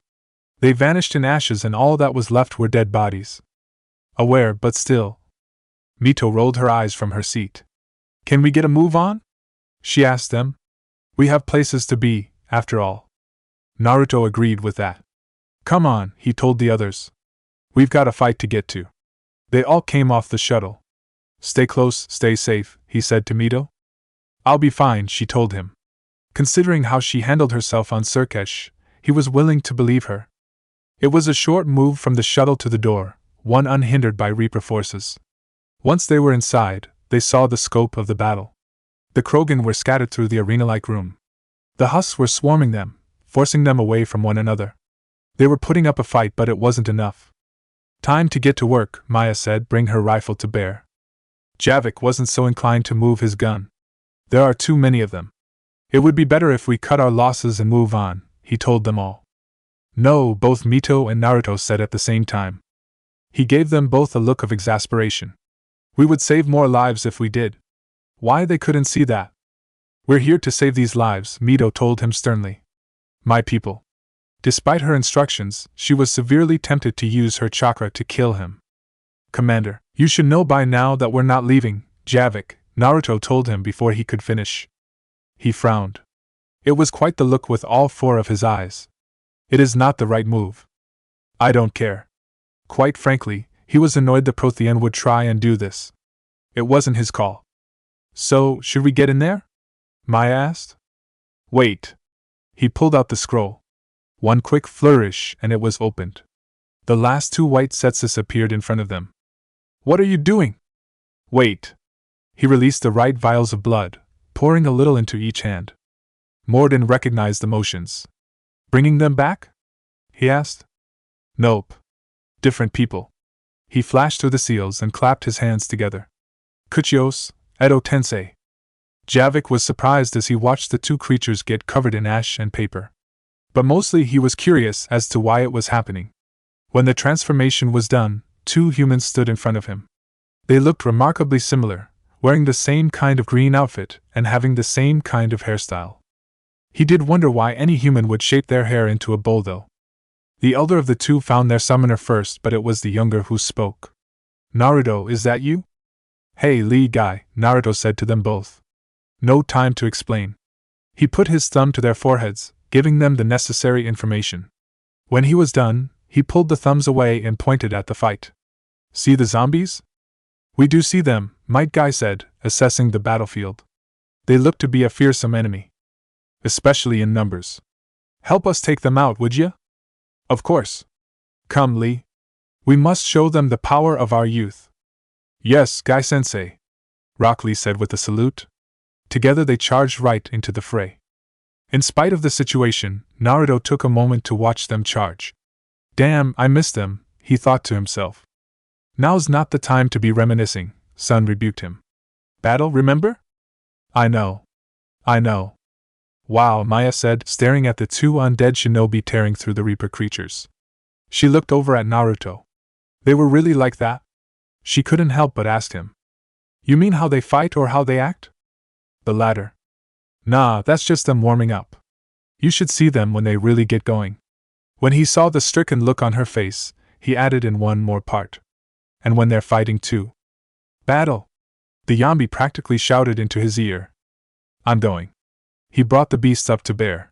They vanished in ashes and all that was left were dead bodies. Aware, but still. Mito rolled her eyes from her seat. Can we get a move on? She asked them. We have places to be, after all. Naruto agreed with that. Come on, he told the others. We've got a fight to get to. They all came off the shuttle. Stay close, stay safe, he said to Mito. I'll be fine, she told him. Considering how she handled herself on Surkesh, he was willing to believe her. It was a short move from the shuttle to the door, one unhindered by Reaper forces. Once they were inside, they saw the scope of the battle. The Krogan were scattered through the arena-like room. The husks were swarming them, forcing them away from one another. They were putting up a fight, but it wasn't enough. Time to get to work, Maya said, bring her rifle to bear. Javik wasn't so inclined to move his gun. There are too many of them. It would be better if we cut our losses and move on, he told them all. No, both Mito and Naruto said at the same time. He gave them both a look of exasperation. We would save more lives if we did. Why, they couldn't see that. We're here to save these lives, Mito told him sternly. My people. Despite her instructions, she was severely tempted to use her chakra to kill him. Commander, you should know by now that we're not leaving, Javik, Naruto told him before he could finish. He frowned. It was quite the look with all four of his eyes. It is not the right move. I don't care. Quite frankly, he was annoyed the Prothean would try and do this. It wasn't his call. So, should we get in there? Maya asked. Wait. He pulled out the scroll. One quick flourish and it was opened. The last two white setsus appeared in front of them. What are you doing? Wait. He released the right vials of blood, pouring a little into each hand. Morden recognized the motions. Bringing them back? He asked. Nope. Different people. He flashed through the seals and clapped his hands together. Kuchios, Edo Tensei. Javik was surprised as he watched the two creatures get covered in ash and paper. But mostly he was curious as to why it was happening. When the transformation was done, two humans stood in front of him. They looked remarkably similar, wearing the same kind of green outfit and having the same kind of hairstyle. He did wonder why any human would shape their hair into a bowl though. The elder of the two found their summoner first, but it was the younger who spoke. Naruto, is that you? Hey, Lee guy, Naruto said to them both. No time to explain. He put his thumb to their foreheads, giving them the necessary information. When he was done, he pulled the thumbs away and pointed at the fight. See the zombies? We do see them, Might Guy said, assessing the battlefield. They look to be a fearsome enemy. Especially in numbers. Help us take them out, would ya? Of course. Come, Lee. We must show them the power of our youth. Yes, Guy-sensei, Rock Lee said with a salute. Together they charged right into the fray. In spite of the situation, Naruto took a moment to watch them charge. Damn, I missed them, he thought to himself. Now's not the time to be reminiscing, Sun rebuked him. Battle, remember? I know. Wow, Maya said, staring at the two undead shinobi tearing through the Reaper creatures. She looked over at Naruto. They were really like that? She couldn't help but ask him. You mean how they fight or how they act? The latter. Nah, that's just them warming up. You should see them when they really get going. When he saw the stricken look on her face, he added in one more part. And when they're fighting too. Battle! The Yambi practically shouted into his ear. I'm going. He brought the beasts up to bear.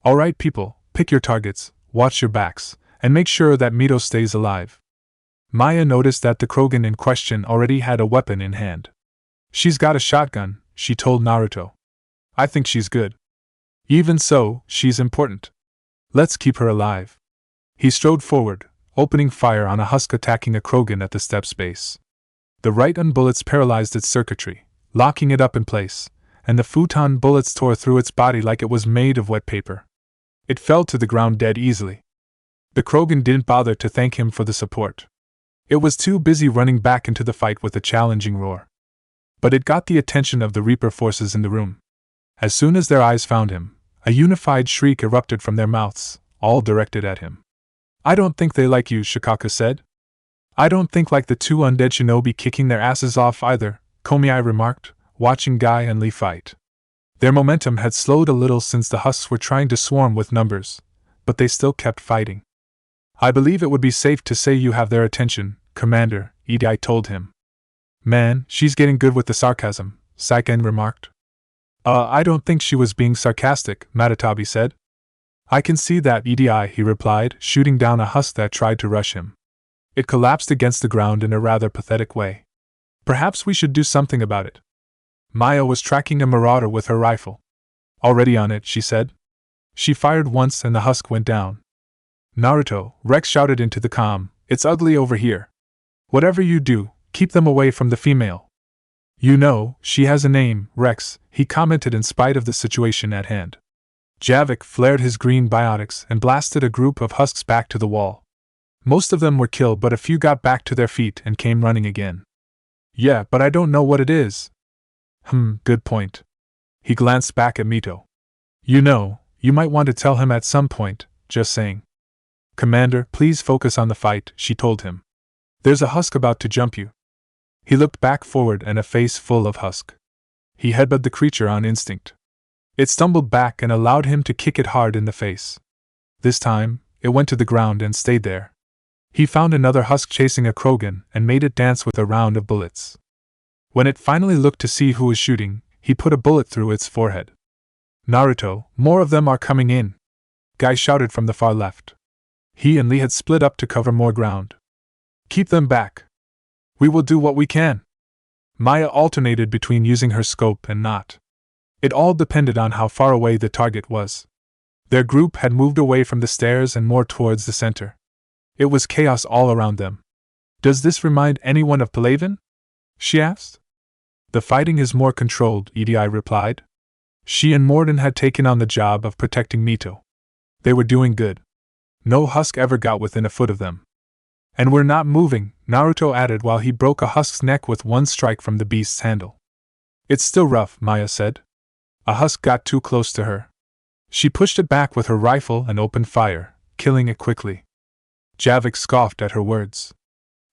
Alright people, pick your targets, watch your backs, and make sure that Mito stays alive. Maya noticed that the Krogan in question already had a weapon in hand. She's got a shotgun, she told Naruto. I think she's good. Even so, she's important. Let's keep her alive. He strode forward, opening fire on a husk attacking a Krogan at the step's base. The right-on bullets paralyzed its circuitry, locking it up in place, and the futon bullets tore through its body like it was made of wet paper. It fell to the ground dead easily. The Krogan didn't bother to thank him for the support. It was too busy running back into the fight with a challenging roar. But it got the attention of the Reaper forces in the room. As soon as their eyes found him, a unified shriek erupted from their mouths, all directed at him. I don't think they like you, Shikaka said. I don't think like the two undead shinobi kicking their asses off either, Komiai remarked, watching Guy and Lee fight. Their momentum had slowed a little since the husks were trying to swarm with numbers, but they still kept fighting. I believe it would be safe to say you have their attention, Commander, Edai told him. Man, she's getting good with the sarcasm, Saiken remarked. I don't think she was being sarcastic, Matatabi said. I can see that, Edai, he replied, shooting down a husk that tried to rush him. It collapsed against the ground in a rather pathetic way. Perhaps we should do something about it. Maya was tracking a marauder with her rifle. Already on it, she said. She fired once and the husk went down. Naruto, Rex shouted into the comm, it's ugly over here. Whatever you do, keep them away from the female. You know, she has a name, Rex, he commented in spite of the situation at hand. Javik flared his green biotics and blasted a group of husks back to the wall. Most of them were killed, but a few got back to their feet and came running again. Yeah, but I don't know what it is. Good point. He glanced back at Mito. You know, you might want to tell him at some point, just saying. Commander, please focus on the fight, she told him. There's a husk about to jump you. He looked back forward and a face full of husk. He headbutted the creature on instinct. It stumbled back and allowed him to kick it hard in the face. This time, it went to the ground and stayed there. He found another husk chasing a Krogan and made it dance with a round of bullets. When it finally looked to see who was shooting, he put a bullet through its forehead. Naruto, more of them are coming in, Guy shouted from the far left. He and Lee had split up to cover more ground. Keep them back. We will do what we can. Maya alternated between using her scope and not. It all depended on how far away the target was. Their group had moved away from the stairs and more towards the center. It was chaos all around them. Does this remind anyone of Palaven? She asked. The fighting is more controlled, Edai replied. She and Morden had taken on the job of protecting Mito. They were doing good. No husk ever got within a foot of them. And we're not moving, Naruto added while he broke a husk's neck with one strike from the beast's handle. It's still rough, Maya said. A husk got too close to her. She pushed it back with her rifle and opened fire, killing it quickly. Javik scoffed at her words.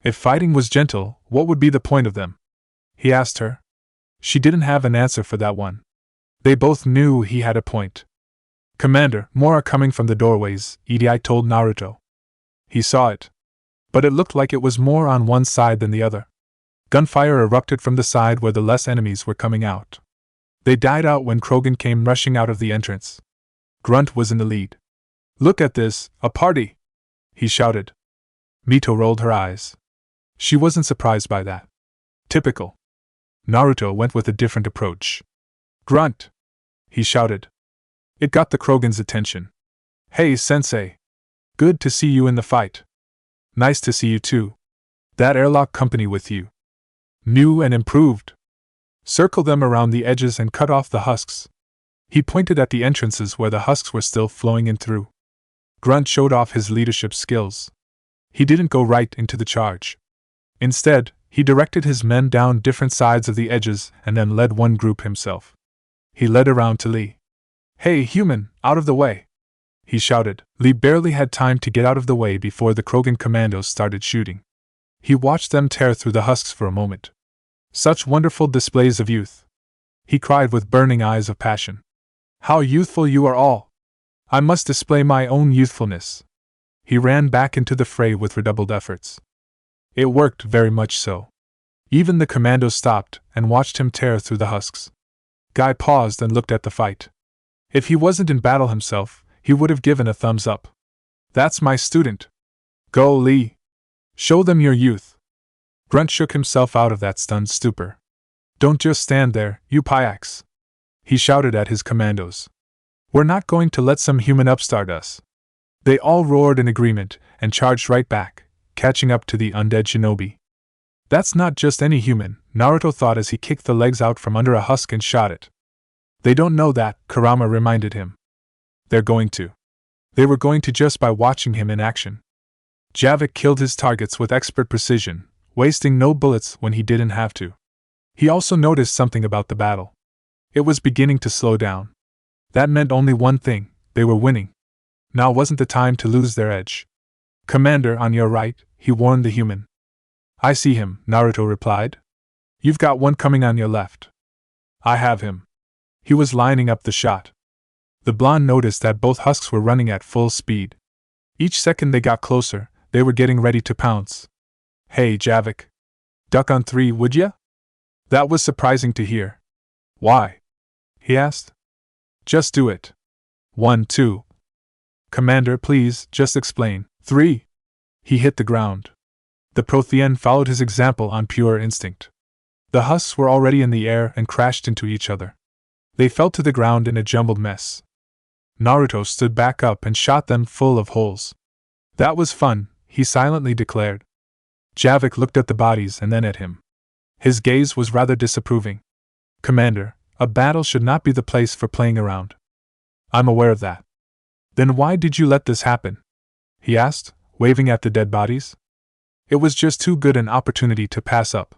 If fighting was gentle, what would be the point of them? He asked her. She didn't have an answer for that one. They both knew he had a point. Commander, more are coming from the doorways, Edi told Naruto. He saw it. But it looked like it was more on one side than the other. Gunfire erupted from the side where the less enemies were coming out. They died out when Krogan came rushing out of the entrance. Grunt was in the lead. Look at this, a party! He shouted. Mito rolled her eyes. She wasn't surprised by that. Typical. Naruto went with a different approach. Grunt! He shouted. It got the Krogan's attention. Hey, Sensei! Good to see you in the fight. Nice to see you too. That airlock company with you. New and improved. Circle them around the edges and cut off the husks. He pointed at the entrances where the husks were still flowing in through. Grunt showed off his leadership skills. He didn't go right into the charge. Instead, he directed his men down different sides of the edges and then led one group himself. He led around to Lee. Hey, human, out of the way! He shouted. Lee barely had time to get out of the way before the Krogan commandos started shooting. He watched them tear through the husks for a moment. Such wonderful displays of youth! He cried with burning eyes of passion. How youthful you are all! I must display my own youthfulness. He ran back into the fray with redoubled efforts. It worked very much so. Even the commandos stopped and watched him tear through the husks. Guy paused and looked at the fight. If he wasn't in battle himself, he would have given a thumbs up. That's my student. Go, Lee. Show them your youth. Grunt shook himself out of that stunned stupor. Don't just stand there, you payaks. He shouted at his commandos. We're not going to let some human upstart us. They all roared in agreement and charged right back, catching up to the undead shinobi. That's not just any human, Naruto thought as he kicked the legs out from under a husk and shot it. They don't know that, Kurama reminded him. They're going to. They were going to just by watching him in action. Javik killed his targets with expert precision, wasting no bullets when he didn't have to. He also noticed something about the battle. It was beginning to slow down. That meant only one thing, they were winning. Now wasn't the time to lose their edge. Commander, on your right, he warned the human. I see him, Naruto replied. You've got one coming on your left. I have him. He was lining up the shot. The blonde noticed that both husks were running at full speed. Each second they got closer, they were getting ready to pounce. Hey, Javik. Duck on 3, would ya? That was surprising to hear. Why? He asked. Just do it. 1, 2. Commander, please, just explain. 3. He hit the ground. The Prothean followed his example on pure instinct. The husks were already in the air and crashed into each other. They fell to the ground in a jumbled mess. Naruto stood back up and shot them full of holes. That was fun, he silently declared. Javik looked at the bodies and then at him. His gaze was rather disapproving. Commander, a battle should not be the place for playing around. I'm aware of that. Then why did you let this happen? He asked, waving at the dead bodies. It was just too good an opportunity to pass up.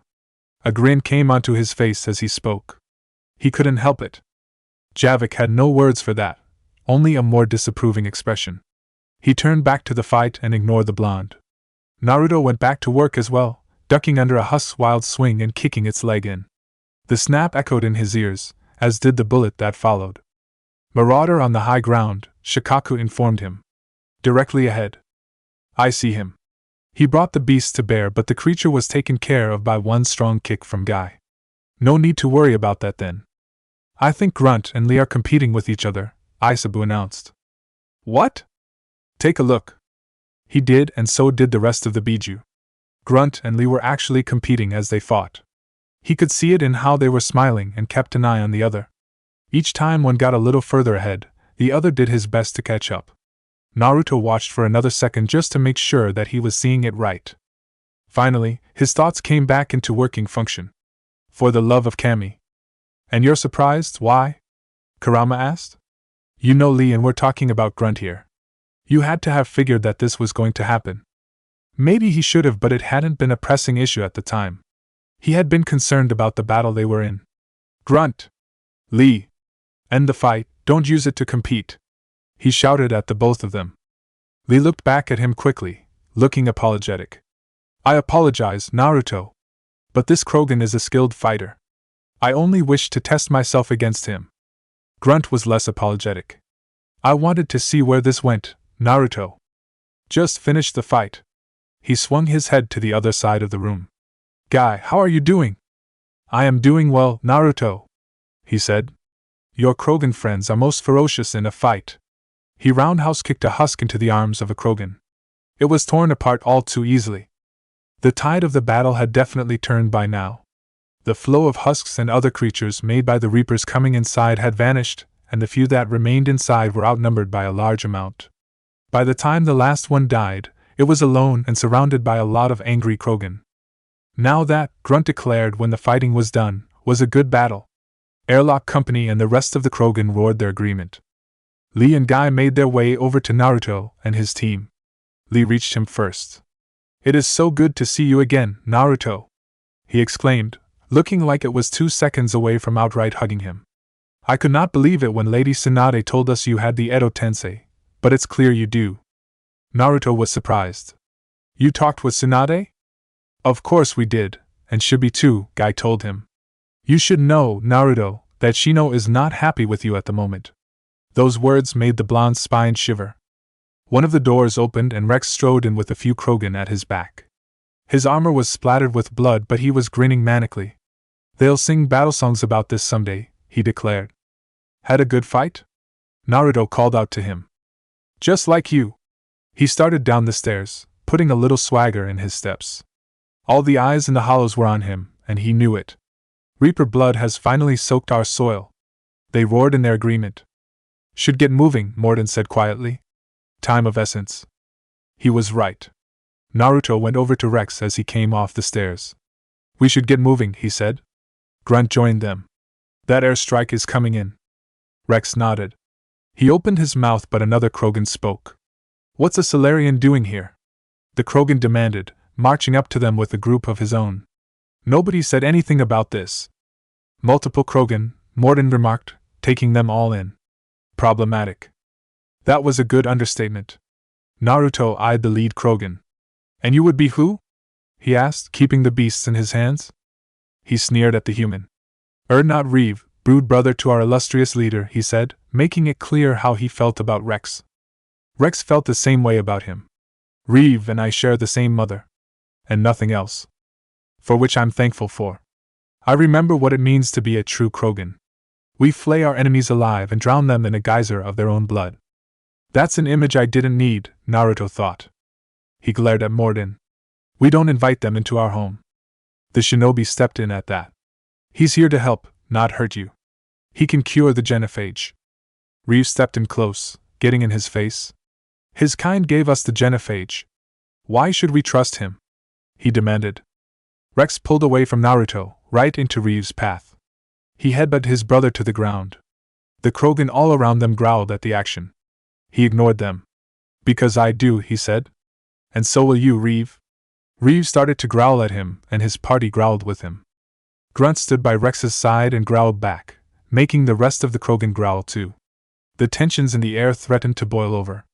A grin came onto his face as he spoke. He couldn't help it. Javik had no words for that, only a more disapproving expression. He turned back to the fight and ignored the blonde. Naruto went back to work as well, ducking under a husk's wild swing and kicking its leg in. The snap echoed in his ears, as did the bullet that followed. Marauder on the high ground, Shikaku informed him. Directly ahead. I see him. He brought the beast to bear, but the creature was taken care of by one strong kick from Guy. No need to worry about that then. I think Grunt and Lee are competing with each other, Isabu announced. What? Take a look. He did, and so did the rest of the Biju. Grunt and Lee were actually competing as they fought. He could see it in how they were smiling and kept an eye on the other. Each time one got a little further ahead, the other did his best to catch up. Naruto watched for another second just to make sure that he was seeing it right. Finally, his thoughts came back into working function. For the love of Kami. And you're surprised, why? Kurama asked. You know Lee and we're talking about Grunt here. You had to have figured that this was going to happen. Maybe he should have, but it hadn't been a pressing issue at the time. He had been concerned about the battle they were in. Grunt! Lee! End the fight, don't use it to compete. He shouted at the both of them. Lee looked back at him quickly, looking apologetic. I apologize, Naruto. But this Krogan is a skilled fighter. I only wished to test myself against him. Grunt was less apologetic. I wanted to see where this went, Naruto. Just finished the fight. He swung his head to the other side of the room. Guy, how are you doing? I am doing well, Naruto, he said. Your Krogan friends are most ferocious in a fight. He roundhouse kicked a husk into the arms of a Krogan. It was torn apart all too easily. The tide of the battle had definitely turned by now. The flow of husks and other creatures made by the Reapers coming inside had vanished, and the few that remained inside were outnumbered by a large amount. By the time the last one died, it was alone and surrounded by a lot of angry Krogan. Now that, Grunt declared when the fighting was done, was a good battle. Airlock Company and the rest of the Krogan roared their agreement. Lee and Guy made their way over to Naruto and his team. Lee reached him first. It is so good to see you again, Naruto, he exclaimed, looking like it was 2 seconds away from outright hugging him. I could not believe it when Lady Tsunade told us you had the Edo Tensei, but it's clear you do. Naruto was surprised. You talked with Tsunade? Of course we did, and Shibi too, Guy told him. You should know, Naruto, that Shino is not happy with you at the moment. Those words made the blonde's spine shiver. One of the doors opened and Rex strode in with a few Krogan at his back. His armor was splattered with blood, but he was grinning manically. They'll sing battle songs about this someday, he declared. Had a good fight? Naruto called out to him. Just like you. He started down the stairs, putting a little swagger in his steps. All the eyes in the hollows were on him, and he knew it. Reaper blood has finally soaked our soil. They roared in their agreement. Should get moving, Morden said quietly. Time of essence. He was right. Naruto went over to Rex as he came off the stairs. We should get moving, he said. Grunt joined them. That airstrike is coming in. Rex nodded. He opened his mouth, but another Krogan spoke. What's a Solarian doing here? The Krogan demanded, marching up to them with a group of his own. Nobody said anything about this. Multiple Krogan, Morden remarked, taking them all in. Problematic. That was a good understatement. Naruto eyed the lead Krogan. And you would be who? He asked, keeping the beasts in his hands. He sneered at the human. Not Reeve, brood brother to our illustrious leader, he said, making it clear how he felt about Rex. Rex felt the same way about him. Reeve and I share the same mother. And nothing else. For which I'm thankful for. I remember what it means to be a true Krogan. We flay our enemies alive and drown them in a geyser of their own blood. That's an image I didn't need, Naruto thought. He glared at Morden. We don't invite them into our home. The shinobi stepped in at that. He's here to help, not hurt you. He can cure the genophage. Reeve stepped in close, getting in his face. His kind gave us the genophage. Why should we trust him? He demanded. Rex pulled away from Naruto, right into Reeve's path. He headbutted his brother to the ground. The Krogan all around them growled at the action. He ignored them. Because I do, he said. And so will you, Reeve. Reeve started to growl at him, and his party growled with him. Grunt stood by Rex's side and growled back, making the rest of the Krogan growl too. The tensions in the air threatened to boil over.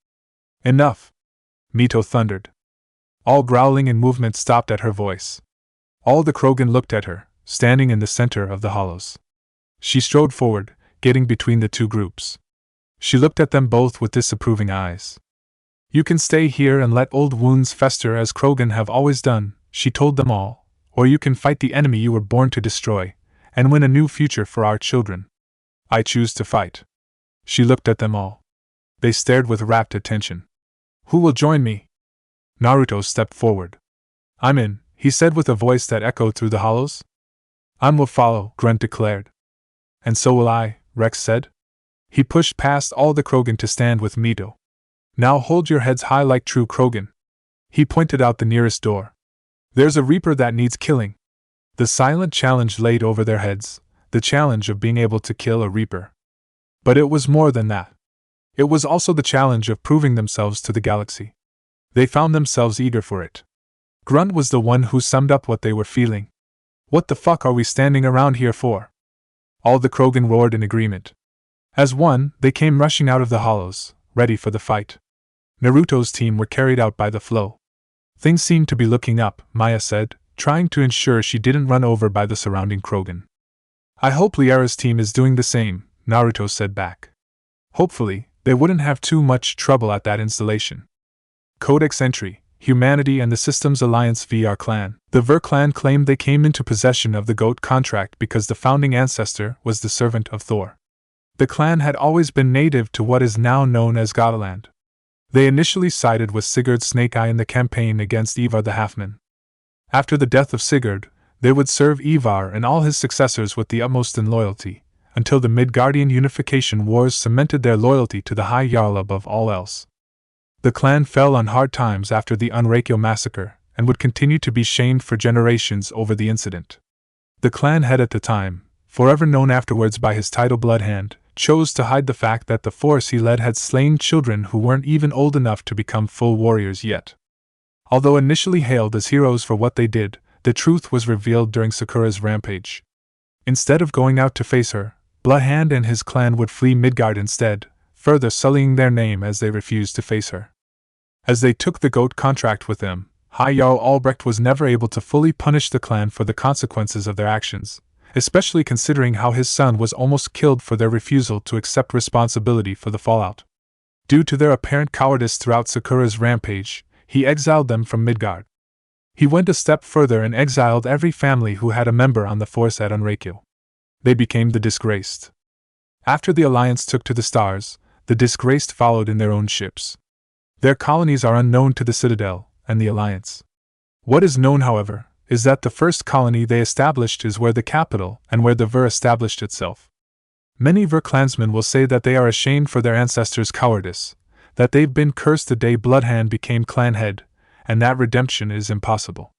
Enough! Mito thundered. All growling and movement stopped at her voice. All the Krogan looked at her, standing in the center of the hollows. She strode forward, getting between the two groups. She looked at them both with disapproving eyes. You can stay here and let old wounds fester as Krogan have always done, she told them all, or you can fight the enemy you were born to destroy, and win a new future for our children. I choose to fight. She looked at them all. They stared with rapt attention. Who will join me? Naruto stepped forward. I'm in, he said with a voice that echoed through the hollows. I will follow, Grunt declared. And so will I, Rex said. He pushed past all the Krogan to stand with Mito. Now hold your heads high like true Krogan. He pointed out the nearest door. There's a Reaper that needs killing. The silent challenge laid over their heads, the challenge of being able to kill a Reaper. But it was more than that. It was also the challenge of proving themselves to the galaxy. They found themselves eager for it. Grunt was the one who summed up what they were feeling. What the fuck are we standing around here for? All the Krogan roared in agreement. As one, they came rushing out of the hollows, ready for the fight. Naruto's team were carried out by the flow. Things seemed to be looking up, Maya said, trying to ensure she didn't run over by the surrounding Krogan. I hope Liara's team is doing the same, Naruto said back. Hopefully, they wouldn't have too much trouble at that installation. Codex entry: Humanity and the Systems Alliance VR Clan. The Ver clan claimed they came into possession of the GOAT contract because the founding ancestor was the servant of Thor. The clan had always been native to what is now known as Gotaland. They initially sided with Sigurd Snake-Eye in the campaign against Ivar the Halfman. After the death of Sigurd, they would serve Ivar and all his successors with the utmost in loyalty, until the Midgardian unification wars cemented their loyalty to the High Jarl above all else. The clan fell on hard times after the Unreikyo massacre, and would continue to be shamed for generations over the incident. The clan head at the time, forever known afterwards by his title Bloodhand, chose to hide the fact that the force he led had slain children who weren't even old enough to become full warriors yet. Although initially hailed as heroes for what they did, the truth was revealed during Sakura's rampage. Instead of going out to face her, Bloodhand and his clan would flee Midgard instead, further sullying their name as they refused to face her. As they took the GOAT contract with them, High Jarl Albrecht was never able to fully punish the clan for the consequences of their actions, especially considering how his son was almost killed for their refusal to accept responsibility for the fallout. Due to their apparent cowardice throughout Sakura's rampage, he exiled them from Midgard. He went a step further and exiled every family who had a member on the force at Unreikyo. They became the Disgraced. After the Alliance took to the stars, the Disgraced followed in their own ships. Their colonies are unknown to the Citadel and the Alliance. What is known, however, is that the first colony they established is where the capital and where the Ver established itself. Many Ver clansmen will say that they are ashamed for their ancestors' cowardice, that they've been cursed the day Bloodhand became clan head, and that redemption is impossible.